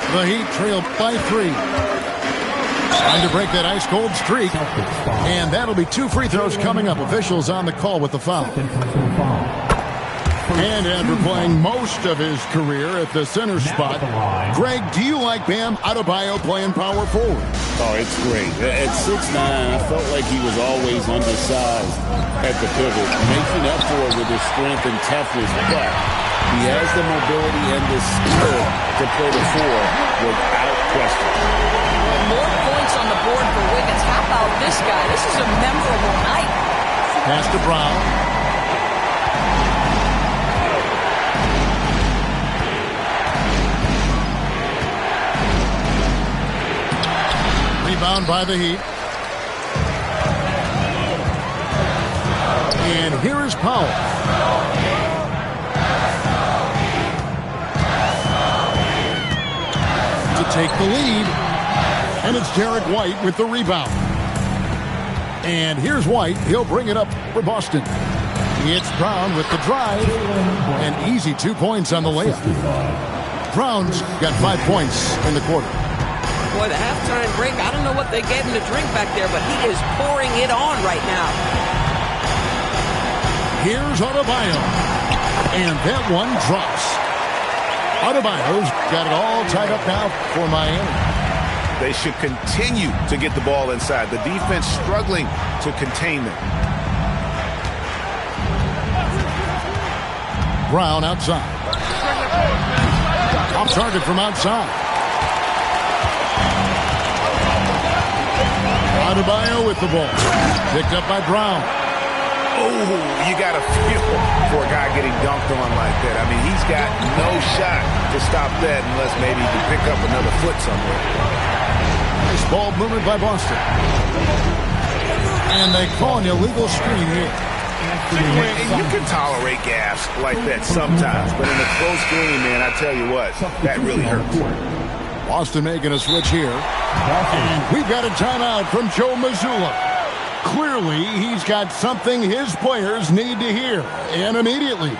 The Heat trail by 3. Trying to break that ice-cold streak. And that'll be 2 free throws coming up. Officials on the call with the foul. And after playing most of his career at the center spot, Greg, do you like Bam Adebayo playing power forward? Oh, it's great. At 6'9", I felt like he was always undersized at the pivot, making up for it with his strength and toughness. But he has the mobility and the skill to play the 4 without question. More points on the board for Wiggins. How about this guy? This is a memorable night. Pass to Brown. Rebound by the Heat. And here is Powell. To take the lead. And it's Derek White with the rebound. And here's White. He'll bring it up for Boston. It's Brown with the drive. And easy 2 points on the layup. Brown's got 5 points in the quarter. Boy, the halftime break, I don't know what they gave him to drink back there, but he is pouring it on right now. Here's Adebayo. And that one drops. Adebayo's got it all tied up now for Miami. They should continue to get the ball inside. The defense struggling to contain them. Brown outside. Off target from outside. Adebayo with the ball. Picked up by Brown. Oh, you got to feel for a guy getting dunked on like that. I mean, he's got no shot to stop that unless maybe he can pick up another foot somewhere. Nice ball movement by Boston. And they call an illegal screen here. You can tolerate gas like that sometimes, but in a close game, man, I tell you what, that really hurts. Boston making a switch here. And we've got a timeout from Joe Mazzulla. Clearly, he's got something his players need to hear, and immediately.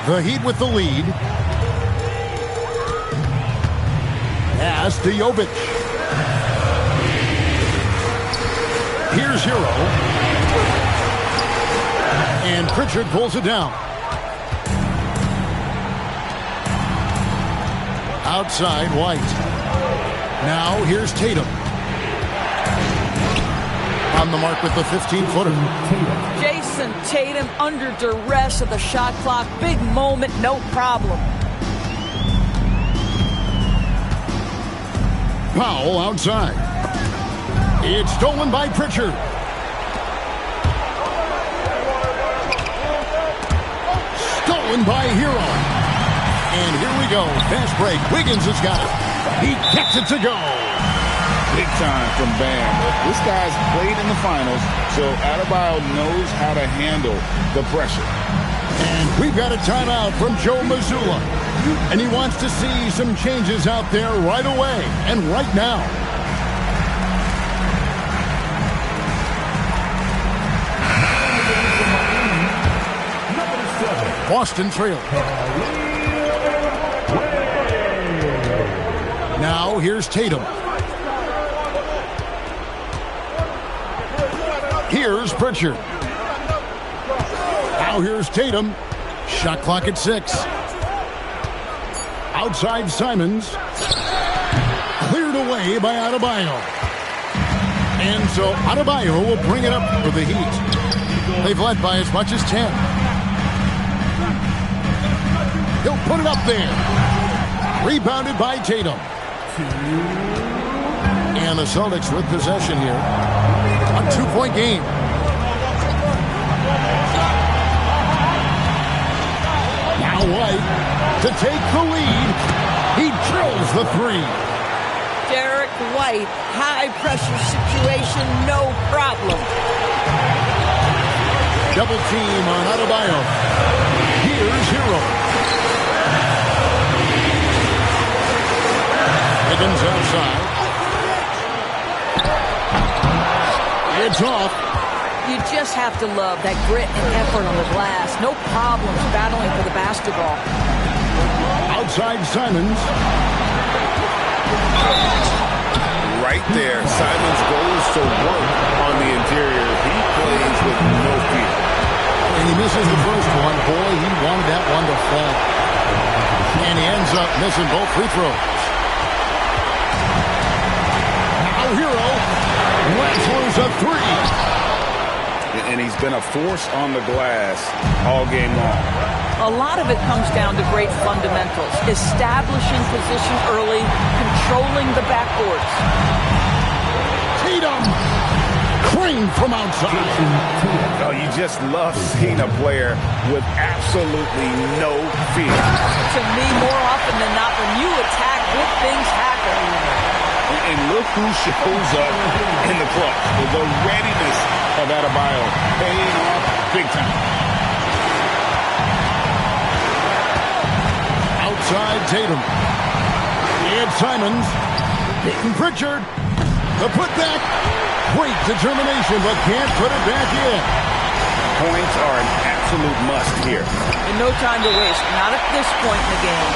The Heat with the lead. Pass to Jovic. Here's Hero. And Pritchard pulls it down. Outside, White. Now here's Tatum. On the mark with the 15-footer. Jason Tatum under duress of the shot clock. Big moment, no problem. Powell outside. It's stolen by Pritchard. Stolen by Hero. And here we go. Fast break. Wiggins has got it. He gets it to go. Big time from Bam. This guy's played in the finals, so Adebayo knows how to handle the pressure. And we've got a timeout from Joe Mazzulla. And he wants to see some changes out there right away and right now. Boston trails. Now here's Tatum. Here's Pritchard. Now here's Tatum. Shot clock at 6. Outside Simons. Cleared away by Adebayo. And so Adebayo will bring it up for the Heat. They've led by as much as 10. He'll put it up there. Rebounded by Tatum. And the Celtics with possession here. A 2-point game. Now White to take the lead. He drills the 3. Derek White, high pressure situation, no problem. Double team on Adebayo. Here's Hero. Higgins outside. It's off. You just have to love that grit and effort on the glass. No problems battling for the basketball. Outside Simons. Right there, Simons goes to work on the interior. He plays with no fear. And he misses the first one. Boy, he wanted that one to fall. And he ends up missing both free throws. Now Hero wrestles a 3. And he's been a force on the glass all game long. A lot of it comes down to great fundamentals. Establishing position early, controlling the backboards. Tatum! Crane from outside. Oh, you just love seeing a player with absolutely no fear. To me, more often than not, when you attack, good things happen. And look who shows up in the clutch. The readiness of Adebayo paying off big time. Outside Tatum. And Simons. Peyton Pritchard. The putback. Great determination, but can't put it back in. Points are an absolute must here. And no time to waste. Not at this point in the game.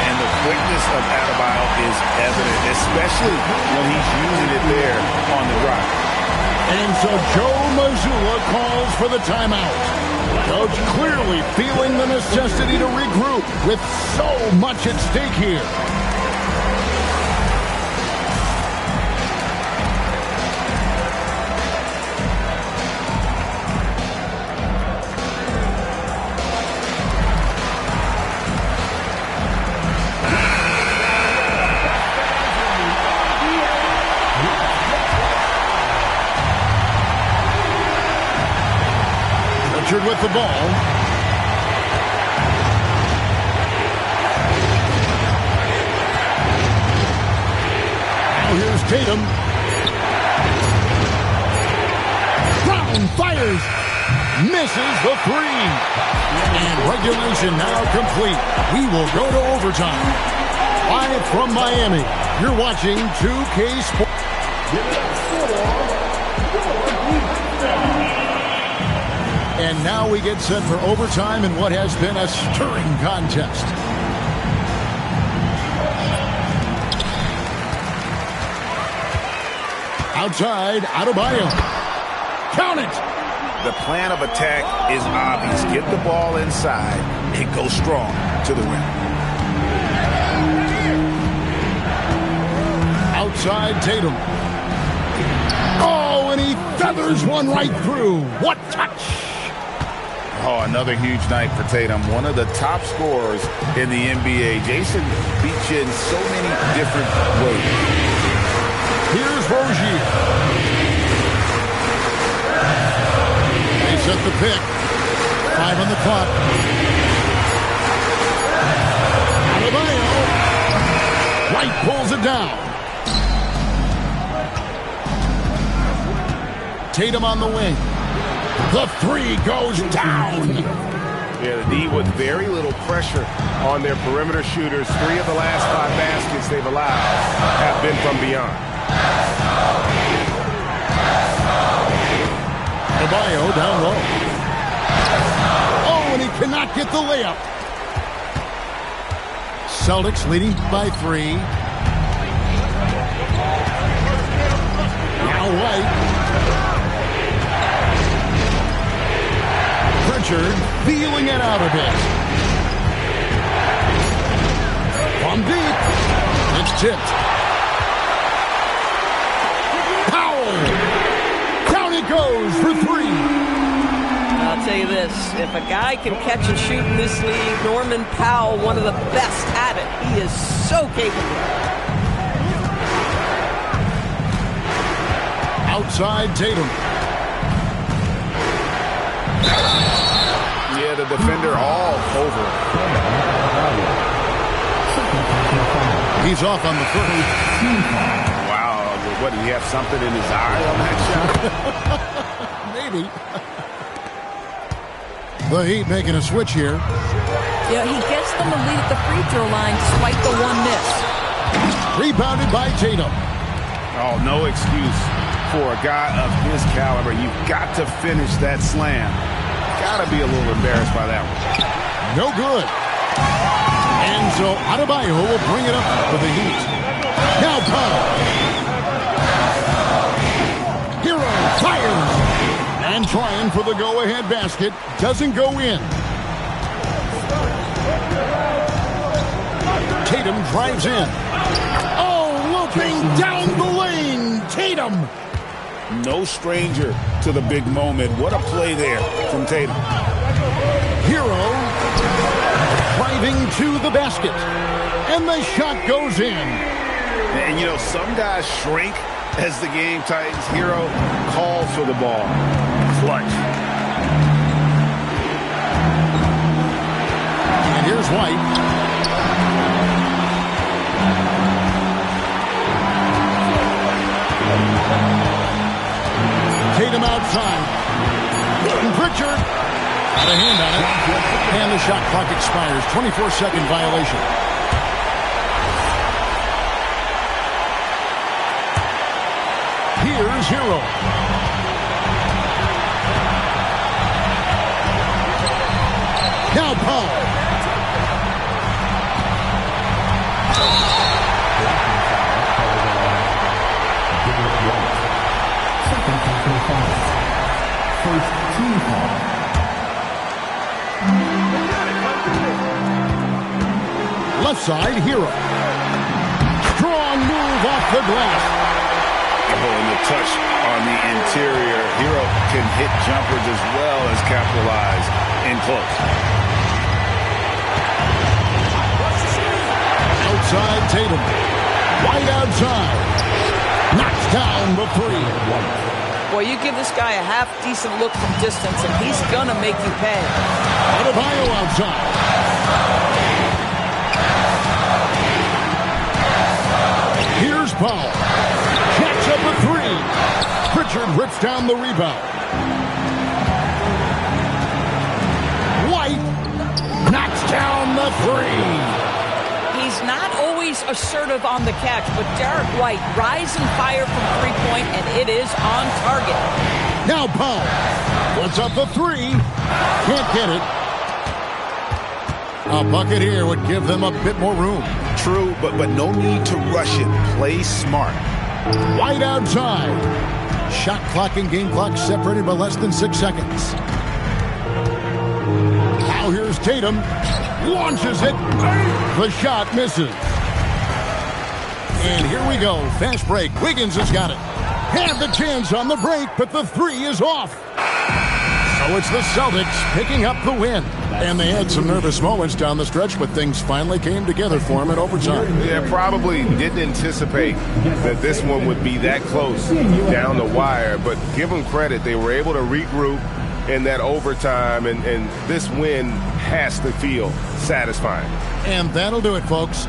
And the quickness of Adebayo is evident, especially when he's using it there on the drive. And so Joe Mazzulla calls for the timeout. Coach clearly feeling the necessity to regroup with so much at stake here. With the ball. Now here's Tatum. Brown fires. Misses the three. And regulation now complete. We will go to overtime. Live from Miami, you're watching 2K Sports. And now we get set for overtime in what has been a stirring contest. Outside, Adebayo. Count it! The plan of attack is obvious. Get the ball inside and go strong to the rim. Outside, Tatum. Oh, and he feathers one right through. What touch! Oh, another huge night for Tatum. One of the top scorers in the NBA. Jason beats you in so many different ways. Here's Rozier. They set the pick. 5 on the clock. Adebayo. White pulls it down. Tatum on the wing. The three goes down. Yeah, the D with very little pressure on their perimeter shooters. 3 of the last 5 baskets they've allowed have been from beyond. Adebayo down low. Oh, and he cannot get the layup. Celtics leading by 3. Now White. Pritchard feeling it out a bit. From deep. It's tipped. Powell. Down it goes for 3. I'll tell you this. If a guy can catch and shoot in this league, Norman Powell, one of the best at it. He is so capable. Outside Tatum. Yeah, the defender all over. He's off on the first. Wow, what, did he have something in his eye on that shot? Maybe. The Heat making a switch here. Yeah, he gets them to lead at the free throw line despite the 1 miss. Rebounded by Tatum. Oh, no excuse for a guy of his caliber. You've got to finish that slam. Got to be a little embarrassed by that one. No good. And so Adebayo will bring it up for the Heat. Now Powell. Hero fires. And trying for the go-ahead basket. Doesn't go in. Tatum drives in. Oh, looping down the lane. Tatum. No stranger to the big moment. What a play there from Tatum. Hero driving to the basket. And the shot goes in. And, you know, some guys shrink as the game tightens. Hero calls for the ball. Clutch. And here's White. Tatum outside. And Pritchard got a hand on it. And the shot clock expires. 24-second violation. Here's Hero. Now Paul. First team foul. Left side, Hero. Strong move off the glass. Oh, and the touch on the interior. Hero can hit jumpers as well as capitalize in close. Outside Tatum. Right outside. Knocks down the three. Boy, you give this guy a half-decent look from distance, and he's going to make you pay. Adebayo outside. Here's Paul. Jacks up a three. Pritchard rips down the rebound. White knocks down the three. He's not always assertive on the catch, but Derek White rise and fire from three-point, and it is on target. Now Paul puts up the three. Can't get it. A bucket here would give them a bit more room. True, but no need to rush it. Play smart. White outside. Shot clock and game clock separated by less than 6 seconds. Now here's Tatum. Launches it. The shot misses. And here we go. Fast break. Wiggins has got it. Had the chance on the break, but the three is off. So it's the Celtics picking up the win. And they had some nervous moments down the stretch, but things finally came together for them in overtime. Yeah, probably didn't anticipate that this one would be that close down the wire. But give them credit. They were able to regroup in that overtime, and this win has to feel satisfying. And that'll do it, folks.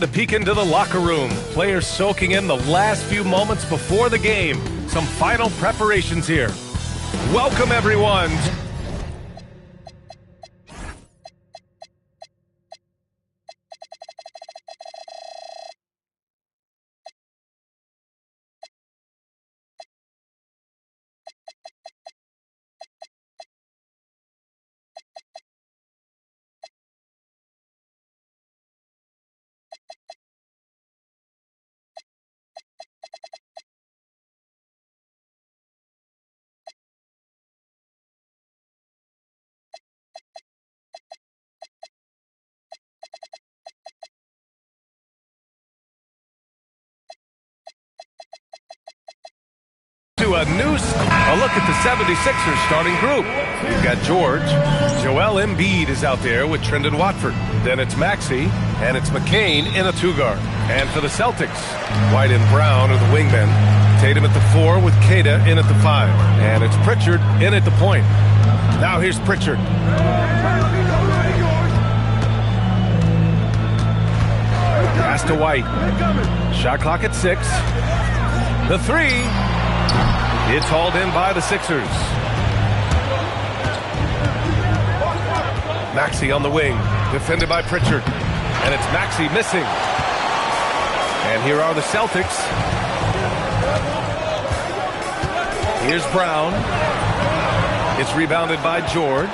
to peek into the locker room. Players soaking in the last few moments before the game. Some final preparations here. Welcome, everyone. To a look at the 76ers starting group. You've got George. Joel Embiid is out there with Trendon Watford. Then it's Maxey, and it's McCain in a 2-guard. And for the Celtics, White and Brown are the wingmen. Tatum at the 4 with Queta in at the 5. And it's Pritchard in at the point. Now here's Pritchard. Pass to White. Shot clock at 6. The 3. It's hauled in by the Sixers. Maxey on the wing, defended by Pritchard. And it's Maxey missing. And here are the Celtics. Here's Brown. It's rebounded by George.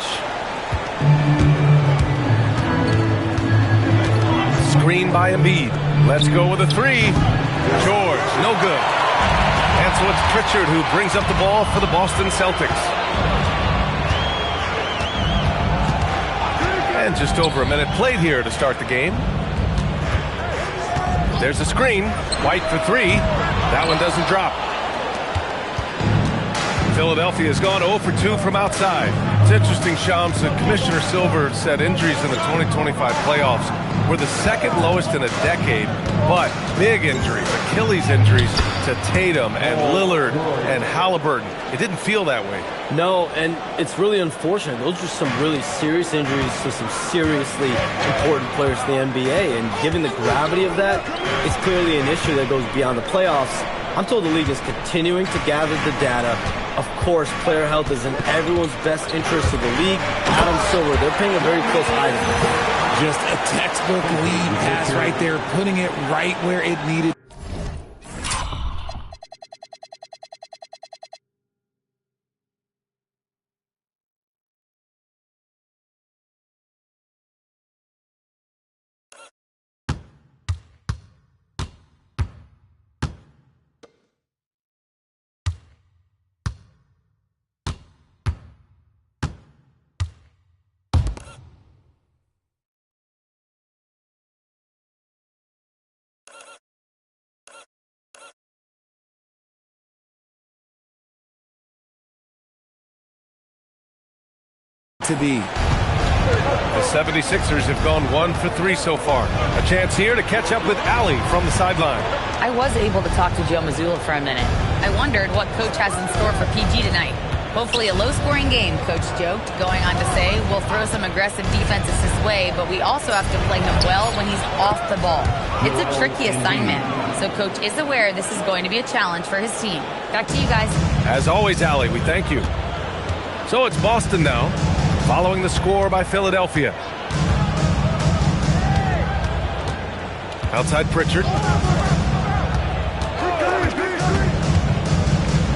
Screen by Embiid. Let's go with a 3. George, no good. And so it's Pritchard who brings up the ball for the Boston Celtics. And just over a minute played here to start the game. There's a screen. White for 3. That one doesn't drop. Philadelphia's gone 0 for 2 from outside. It's interesting, Shams, that Commissioner Silver said injuries in the 2025 playoffs were the second lowest in a decade, but big injuries, Achilles injuries to Tatum and Lillard and Halliburton. It didn't feel that way. No, and it's really unfortunate. Those are some really serious injuries to some seriously important players in the NBA, and given the gravity of that, it's clearly an issue that goes beyond the playoffs. I'm told the league is continuing to gather the data. Of course, player health is in everyone's best interest of the league. Adam Silver, they're paying a very close eye to that. Just a textbook lead pass right there, putting it right where it needed. To be. The 76ers have gone 1 for 3 so far. A chance here to catch up with Allie from the sideline. I was able to talk to Joe Mazzulla for a minute. I wondered what Coach has in store for PG tonight. Hopefully a low-scoring game, Coach joked, going on to say, we'll throw some aggressive defenses his way, but we also have to play him well when he's off the ball. It's a tricky assignment, so Coach is aware this is going to be a challenge for his team. Back to you guys. As always, Allie, we thank you. So it's Boston now, following the score by Philadelphia. Outside Pritchard.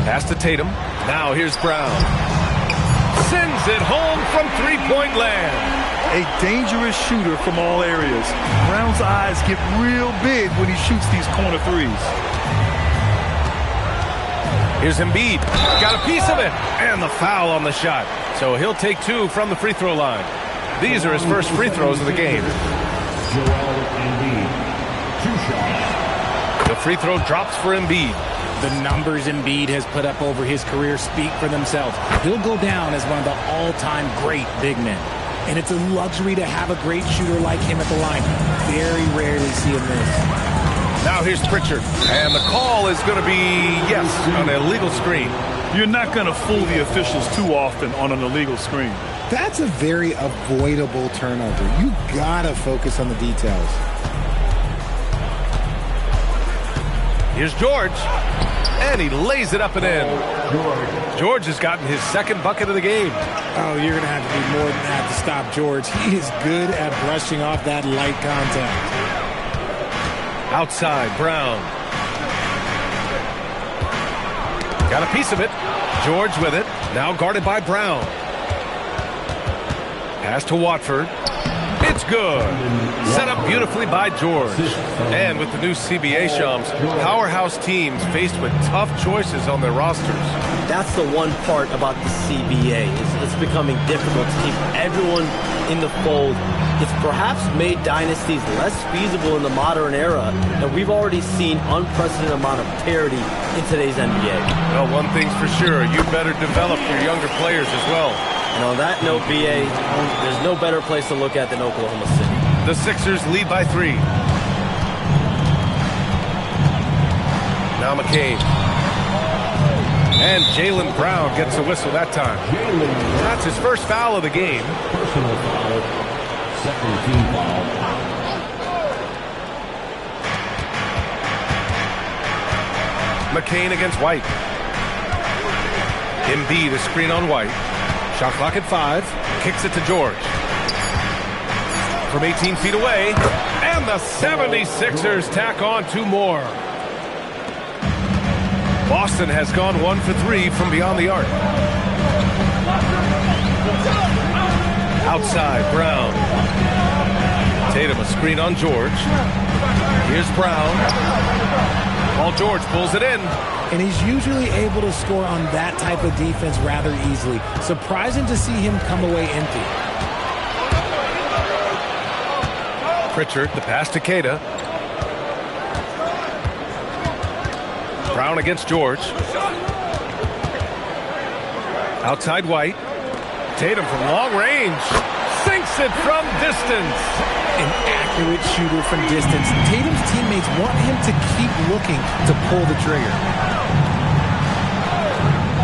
Pass to Tatum. Now here's Brown. Sends it home from three-point land. A dangerous shooter from all areas. Brown's eyes get real big when he shoots these corner threes. Here's Embiid. Got a piece of it. And the foul on the shot. So he'll take 2 from the free throw line. These are his first free throws of the game. Joel Embiid, 2 shots. The free throw drops for Embiid. The numbers Embiid has put up over his career speak for themselves. He'll go down as one of the all-time great big men. And it's a luxury to have a great shooter like him at the line. Very rarely see him miss. Now here's Pritchard. And the call is going to be, yes, an illegal screen. You're not going to fool the officials too often on an illegal screen. That's a very avoidable turnover. You got to focus on the details. Here's George. And he lays it up and in. George has gotten his second bucket of the game. Oh, you're going to have to do more than that to stop George. He is good at brushing off that light contact. Outside, Brown. Got a piece of it. George with it. Now guarded by Brown. Pass to Watford. It's good. Set up beautifully by George. And with the new CBA, Shams, powerhouse teams faced with tough choices on their rosters. That's the one part about the CBA. It's becoming difficult to keep everyone in the fold. It's perhaps made dynasties less feasible in the modern era, and we've already seen unprecedented amount of parity in today's NBA. Well, one thing's for sure, you better develop your younger players as well. And on that note, BA, there's no better place to look at than Oklahoma City. The Sixers lead by 3. Now McCain. And Jaylen Brown gets a whistle that time. That's his first foul of the game. Personal foul. Second team foul. McCain against White. Embiid a screen on White. Shot clock at 5. Kicks it to George. From 18 feet away. And the 76ers tack on 2 more. Boston has gone 1 for 3 from beyond the arc. Outside, Brown. Tatum a screen on George. Here's Brown. Paul George pulls it in. And he's usually able to score on that type of defense rather easily. Surprising to see him come away empty. Pritchard, the pass to Queta. Brown against George. Outside White. Tatum from long range. Sinks it from distance. An accurate shooter from distance. Tatum's teammates want him to keep looking to pull the trigger.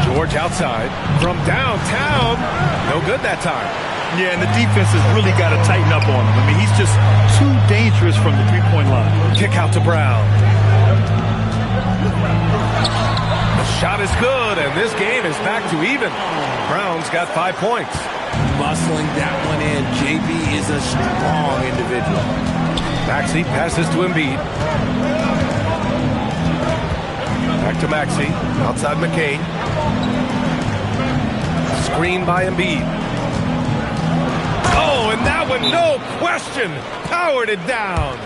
George outside. From downtown. No good that time. Yeah, and the defense has really got to tighten up on him. I mean, he's just too dangerous from the three-point line. Kick out to Brown. The shot is good, and this game is back to even. Brown's got 5 points. Muscling that one in. JB is a strong individual. Maxey passes to Embiid. Back to Maxey. Outside McCain. Screen by Embiid. Oh, and that one, no question, powered it down.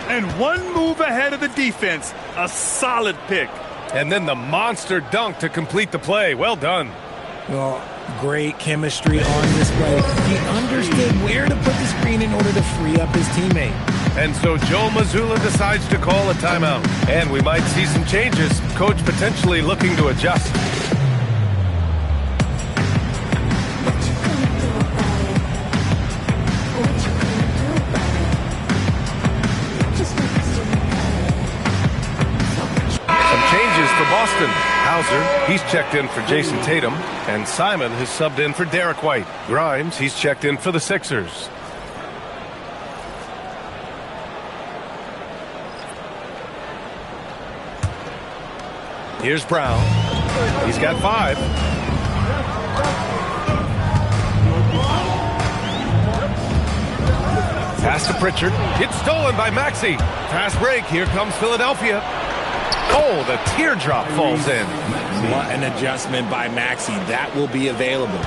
And one move ahead of the defense. A solid pick. And then the monster dunk to complete the play. Well done. Well, great chemistry on display. He understood where to put the screen in order to free up his teammate. And so Joe Mazzulla decides to call a timeout. And we might see some changes. Coach potentially looking to adjust. Boston. Hauser, he's checked in for Jason Tatum, and Simon has subbed in for Derek White. Grimes, he's checked in for the Sixers. Here's Brown. He's got 5. Pass to Pritchard. It's stolen by Maxey. Fast break. Here comes Philadelphia. Oh, the teardrop falls in. What an adjustment by Maxey. That will be available.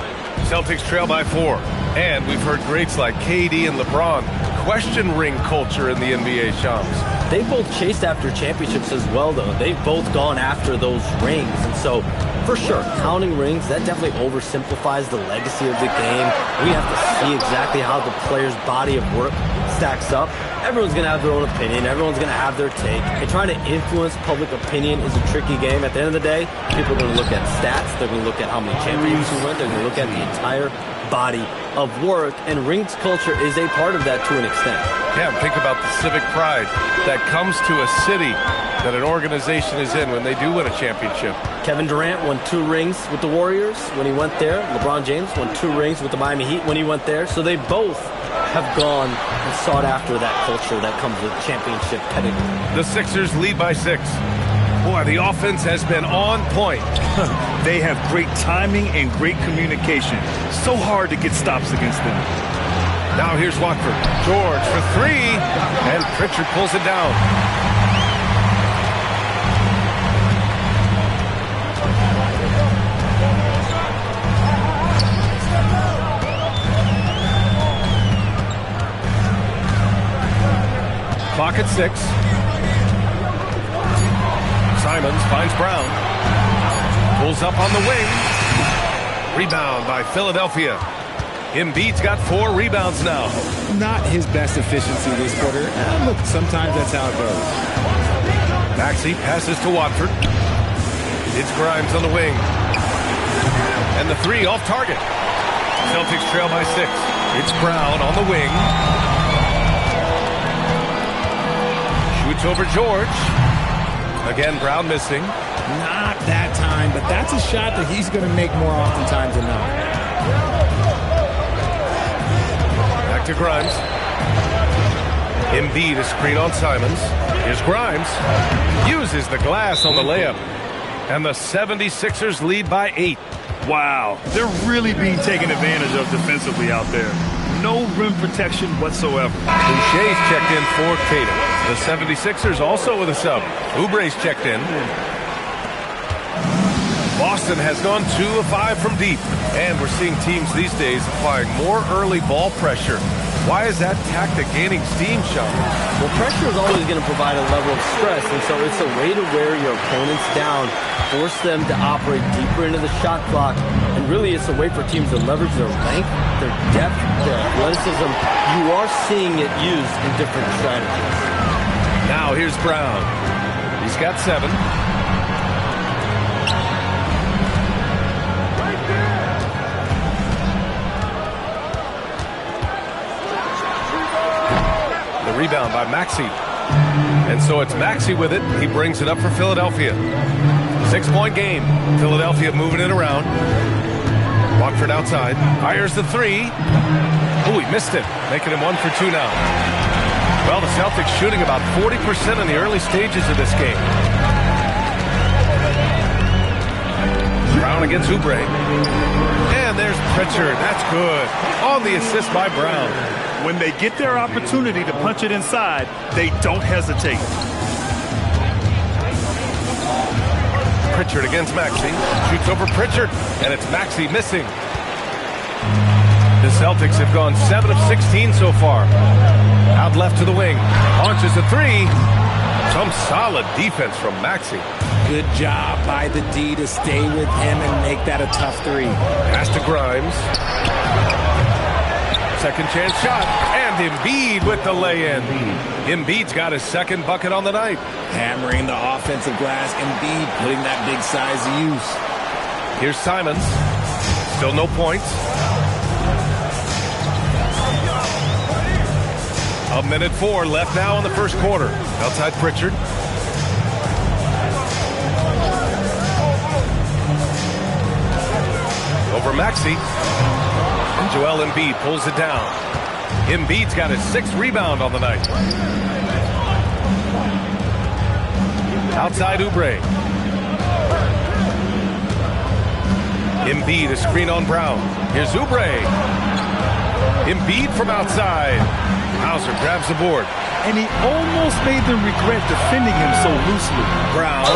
Celtics trail by 4. And we've heard greats like KD and LeBron question ring culture in the NBA, Shams. They both chased after championships as well, though. They've both gone after those rings. And so, for sure, counting rings, that definitely oversimplifies the legacy of the game. We have to see exactly how the player's body of work stacks up. Everyone's going to have their own opinion. Everyone's going to have their take. And trying to influence public opinion is a tricky game. At the end of the day, people are going to look at stats. They're going to look at how many championships you win. They're going to look at the entire body of work. And rings culture is a part of that to an extent. Yeah, and think about the civic pride that comes to a city that an organization is in when they do win a championship. Kevin Durant won 2 rings with the Warriors when he went there. LeBron James won 2 rings with the Miami Heat when he went there. So they both have gone and sought after that culture that comes with championship pedigree. The Sixers lead by 6. Boy, the offense has been on point. They have great timing and great communication. So hard to get stops against them. Now here's Watford. George for three, and Pritchard pulls it down. Clock at 6. Simons finds Brown. Pulls up on the wing. Rebound by Philadelphia. Embiid's got 4 rebounds now. Not his best efficiency this quarter. Look, sometimes that's how it goes. Maxey passes to Watford. It's Grimes on the wing. And the 3 off target. Celtics trail by 6. It's Brown on the wing. Shoots over George. Again, Brown missing. Not that time, but that's a shot that he's going to make more oftentimes than not. Back to Grimes. Embiid, a screen on Simons. Here's Grimes. Uses the glass on the layup. And the 76ers lead by 8. Wow, they're really being taken advantage of defensively out there. No rim protection whatsoever. Boucher's checked in for Tatum. The 76ers also with a sub. Oubre's checked in. Boston has gone 2 of 5 from deep. And we're seeing teams these days applying more early ball pressure. Why is that tactic gaining steam, Sean? Well, pressure is always going to provide a level of stress, and so it's a way to wear your opponents down, force them to operate deeper into the shot clock, and really it's a way for teams to leverage their length, their depth, their athleticism. You are seeing it used in different strategies. Now here's Brown. He's got 7. Rebound by Maxey. And so it's Maxey with it. He brings it up for Philadelphia. 6-point game. Philadelphia moving it around. Watford outside. Fires the 3. Oh, he missed it. Making him 1 for 2 now. Well, the Celtics shooting about 40% in the early stages of this game. Brown against Oubre. And there's Pritchard. That's good. On the assist by Brown. When they get their opportunity to punch it inside, they don't hesitate. Pritchard against Maxey. Shoots over Pritchard, and it's Maxey missing. The Celtics have gone 7 of 16 so far. Out left to the wing. Launches a 3. Some solid defense from Maxey. Good job by the D to stay with him and make that a tough 3. Pass to Grimes. Second chance shot, and Embiid with the lay-in. Embiid's got his second bucket on the night. Hammering the offensive glass, Embiid putting that big size to use. Here's Simons. Still no points. 1:04 left now in the first quarter. Outside Pritchard. Over Maxey. And Joel Embiid pulls it down. Embiid's got his 6th rebound on the night. Outside Oubre. Embiid, a screen on Brown. Here's Oubre. Embiid from outside. Hauser grabs the board. And he almost made them regret defending him so loosely. Brown.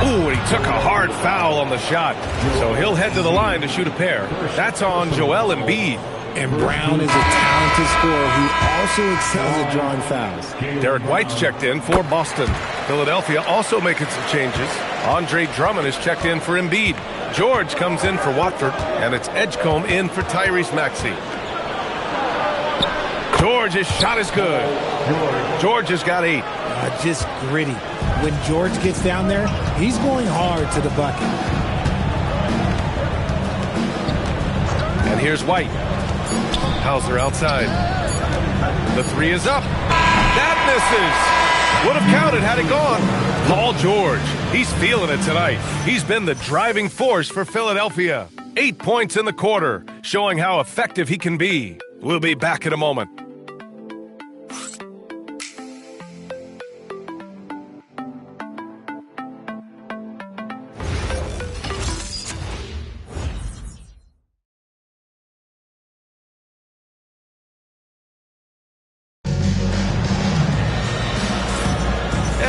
Ooh, he took a hard foul on the shot. So he'll head to the line to shoot a pair. That's on Joel Embiid. And Brown is a talented scorer who also excels at drawing fouls. Derek White's checked in for Boston. Philadelphia also making some changes. Andre Drummond is checked in for Embiid. George comes in for Watford, and it's Edgecombe in for Tyrese Maxey. George's shot is good. George has got 8. Just gritty. When George gets down there, he's going hard to the bucket. And here's White. Hauser outside. The 3 is up. That misses. Would have counted had it gone. Paul George. He's feeling it tonight. He's been the driving force for Philadelphia. 8 points in the quarter, showing how effective he can be. We'll be back in a moment.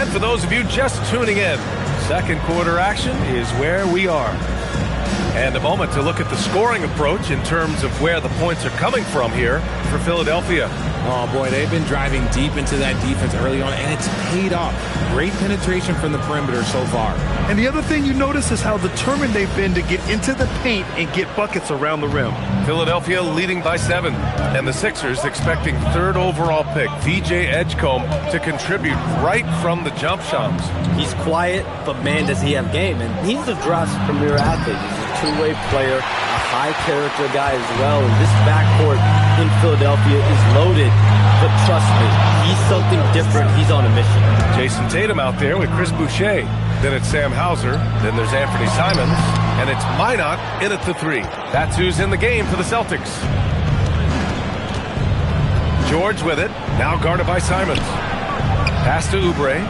And for those of you just tuning in, second quarter action is where we are. And a moment to look at the scoring approach in terms of where the points are coming from here for Philadelphia. Oh, boy, they've been driving deep into that defense early on, and it's paid off. Great penetration from the perimeter so far. And the other thing you notice is how determined they've been to get into the paint and get buckets around the rim. Philadelphia leading by 7, and the Sixers expecting third overall pick VJ Edgecombe to contribute right from the jump shots. He's quiet, but man, does he have game. And he's the draft's premier athlete. He's a two-way player, a high-character guy as well. And this backcourt in Philadelphia is loaded. But trust me, he's something different. He's on a mission. Jason Tatum out there with Chris Boucher. Then it's Sam Hauser. Then there's Anthony Simons. And it's Minot in at the 3. That's who's in the game for the Celtics. George with it. Now guarded by Simons. Pass to Oubre.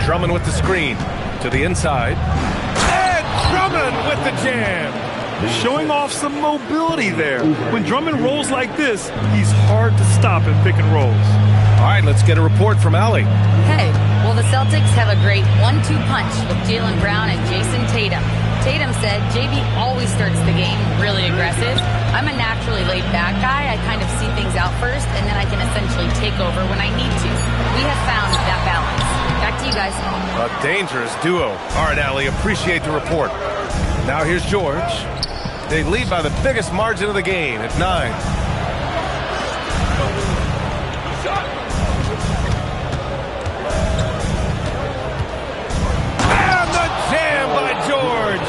Drummond with the screen. To the inside. And Drummond with the jam. Showing off some mobility there. When Drummond rolls like this, he's hard to stop in pick and rolls. All right, let's get a report from Allie. Hey, well, the Celtics have a great 1-2 punch with Jaylen Brown and Jason Tatum. Tatum said, JB always starts the game really aggressive. I'm a naturally laid-back guy. I kind of see things out first, and then I can essentially take over when I need to. We have found that balance. Back to you guys. A dangerous duo. All right, Allie, appreciate the report. Now here's George. They lead by the biggest margin of the game at 9. And the jam by George.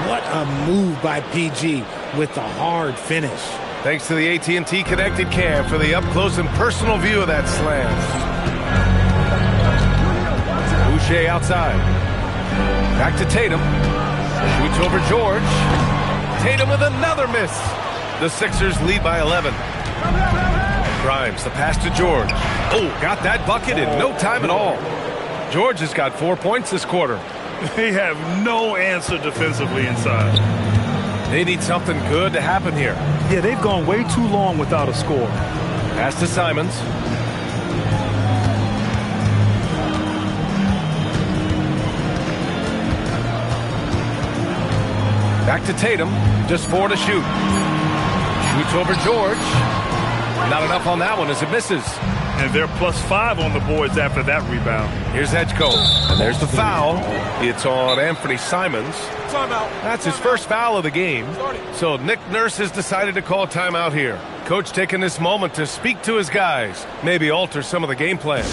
What a move by PG with the hard finish. Thanks to the AT&T Connected Cam for the up-close and personal view of that slam. Boucher outside. Back to Tatum. Shoots over George. Tatum with another miss. The Sixers lead by 11. Grimes, the pass to George. Oh, got that bucket in no time at all. George has got 4 points this quarter. They have no answer defensively inside. They need something good to happen here. Yeah, they've gone way too long without a score. Pass to Simons. Back to Tatum. Just 4 to shoot. Shoots over George. Not enough on that one as it misses. And they're +5 on the boards after that rebound. Here's Edgecombe. And there's the foul. It's on Anthony Simons. That's his first foul of the game. So Nick Nurse has decided to call timeout here. Coach taking this moment to speak to his guys. Maybe alter some of the game plan.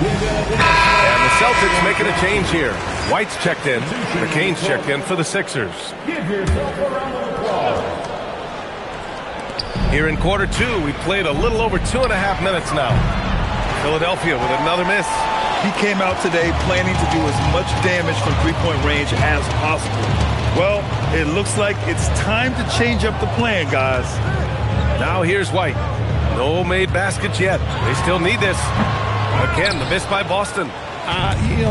And the Celtics making a change here. White's checked in. McCain's checked in for the Sixers. Here in quarter 2, we played a little over 2.5 minutes now. Philadelphia with another miss. He came out today planning to do as much damage from three-point range as possible. Well, it looks like it's time to change up the plan, guys. Now here's White. No made baskets yet. They still need this. Again, the miss by Boston.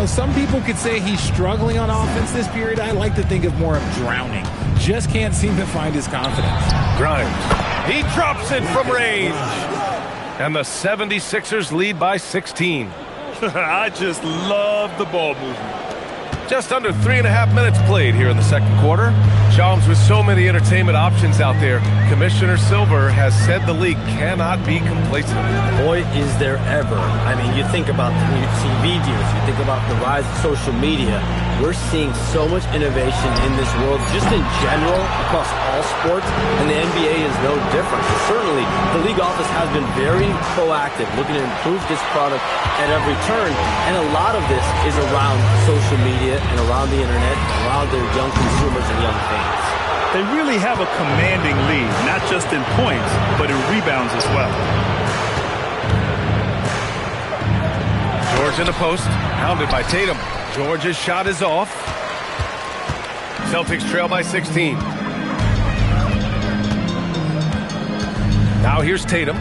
Some people could say he's struggling on offense this period. I like to think of more of drowning. Just can't seem to find his confidence. Grimes. He drops it from range. And the 76ers lead by 16. I just love the ball movement. Just under 3.5 minutes played here in the second quarter. Shams, with so many entertainment options out there, Commissioner Silver has said the league cannot be complacent. Boy, is there ever. I mean, you think about the new TV deals, you think about the rise of social media. We're seeing so much innovation in this world, just in general, across all sports, and the NBA is no different. So certainly, the league office has been very proactive, looking to improve this product at every turn, and a lot of this is around social media and around the internet, around their young consumers and young fans. They really have a commanding lead, not just in points, but in rebounds as well. George in the post, hounded by Tatum. George's shot is off. Celtics trail by 16. Now here's Tatum.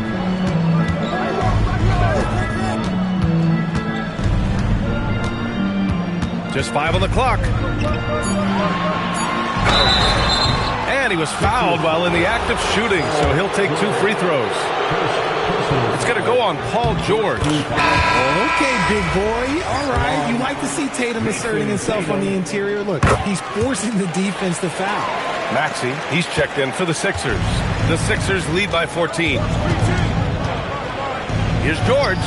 Just 5 on the clock. And he was fouled while in the act of shooting, so he'll take 2 free throws. It's going to go on Paul George. Okay, big boy. All right. You like to see Tatum asserting himself on the interior. Look, he's forcing the defense to foul. Maxey, he's checked in for the Sixers. The Sixers lead by 14. Here's George.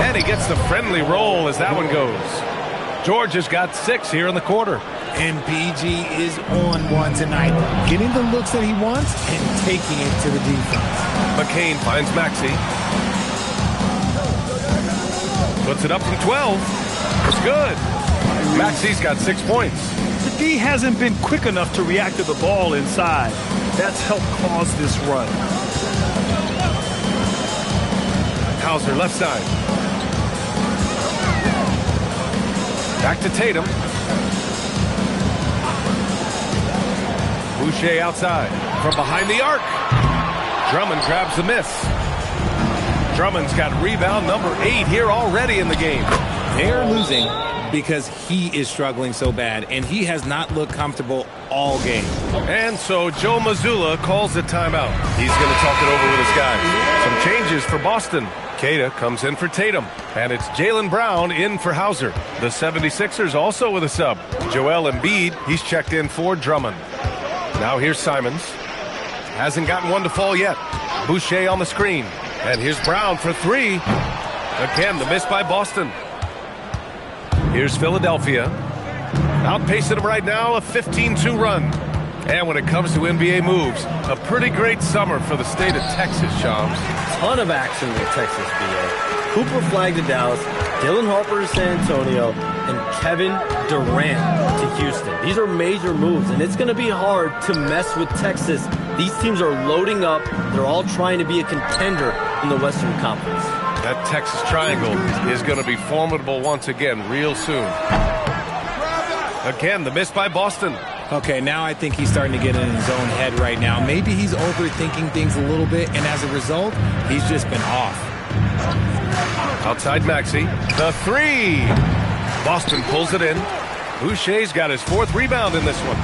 And he gets the friendly roll as that one goes. George has got 6 here in the quarter. And PG is on one tonight, getting the looks that he wants and taking it to the defense. McCain finds Maxey. Puts it up from 12. It's good. Maxey's got 6 points. The D hasn't been quick enough to react to the ball inside. That's helped cause this run. Hauser left side. Back to Tatum. Boucher outside from behind the arc. Drummond grabs the miss. Drummond's got rebound number 8 here already in the game. They're losing because he is struggling so bad, and he has not looked comfortable all game. And so Joe Mazzulla calls the timeout. He's going to talk it over with his guys. Some changes for Boston. Queta comes in for Tatum, and it's Jaylen Brown in for Hauser. The 76ers also with a sub. Joel Embiid, he's checked in for Drummond. Now here's Simons. Hasn't gotten one to fall yet. Boucher on the screen. And here's Brown for 3. Again, the miss by Boston. Here's Philadelphia. Outpacing them right now, a 15-2 run. And when it comes to NBA moves, a pretty great summer for the state of Texas, Shams. Ton of action in Texas, BA. Cooper Flag to Dallas, Dylan Harper to San Antonio, and Kevin Durant to Houston. These are major moves, and it's going to be hard to mess with Texas. These teams are loading up. They're all trying to be a contender in the Western Conference. That Texas Triangle is going to be formidable once again real soon. Again, the miss by Boston. Okay, now I think he's starting to get in his own head right now. Maybe he's overthinking things a little bit, and as a result, he's just been off. Outside Maxey. The 3. Boston pulls it in. Boucher's got his 4th rebound in this one.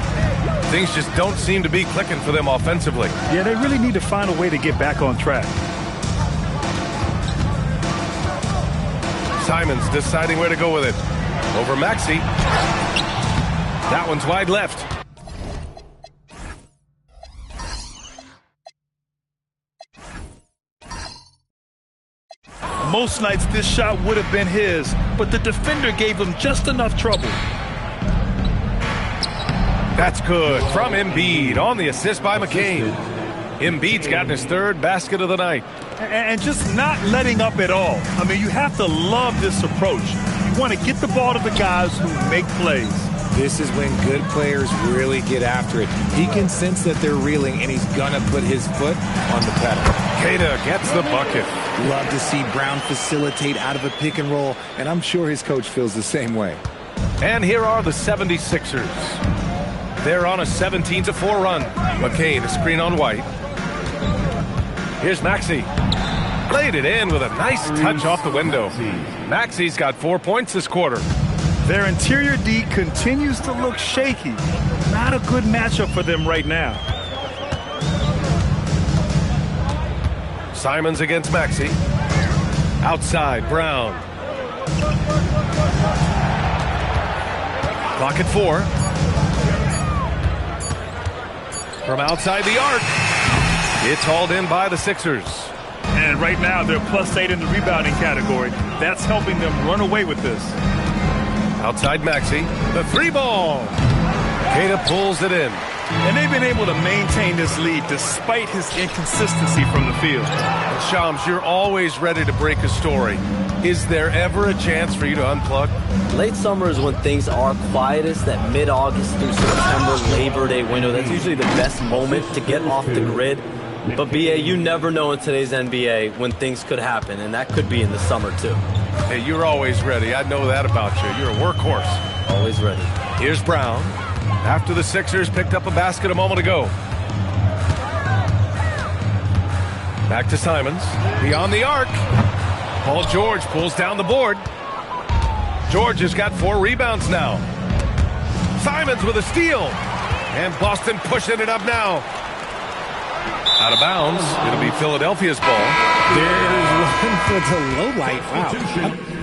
Things just don't seem to be clicking for them offensively. Yeah, they really need to find a way to get back on track. Simons deciding where to go with it. Over Maxey. That one's wide left. Most nights this shot would have been his, but the defender gave him just enough trouble. That's good from Embiid on the assist by McCain. Embiid's gotten his 3rd basket of the night. And just not letting up at all. I mean, you have to love this approach. You want to get the ball to the guys who make plays. This is when good players really get after it. He can sense that they're reeling, and he's going to put his foot on the pedal. Queta gets the bucket. Love to see Brown facilitate out of a pick and roll, and I'm sure his coach feels the same way. And here are the 76ers. They're on a 17-4 run. McCain, a screen on White. Here's Maxey. Played it in with a nice touch off the window. Maxey's got 4 points this quarter. Their interior D continues to look shaky. Not a good matchup for them right now. Simons against Maxey. Outside, Brown. Clock at 4. From outside the arc. It's hauled in by the Sixers. And right now they're +8 in the rebounding category. That's helping them run away with this. Outside Maxey. The 3 ball. Queta pulls it in. And they've been able to maintain this lead despite his inconsistency from the field. Shams, you're always ready to break a story. Is there ever a chance for you to unplug? Late summer is when things are quietest, that mid-August through September Labor Day window. That's usually the best moment to get off the grid. But, BA, you never know in today's NBA when things could happen, and that could be in the summer, too. Hey, you're always ready. I know that about you. You're a workhorse. Always ready. Here's Brown. After the Sixers picked up a basket a moment ago. Back to Simons. Beyond the arc. Paul George pulls down the board. George has got 4 rebounds now. Simons with a steal. And Boston pushing it up now. Out of bounds. It'll be Philadelphia's ball. There's one for the low light. Wow.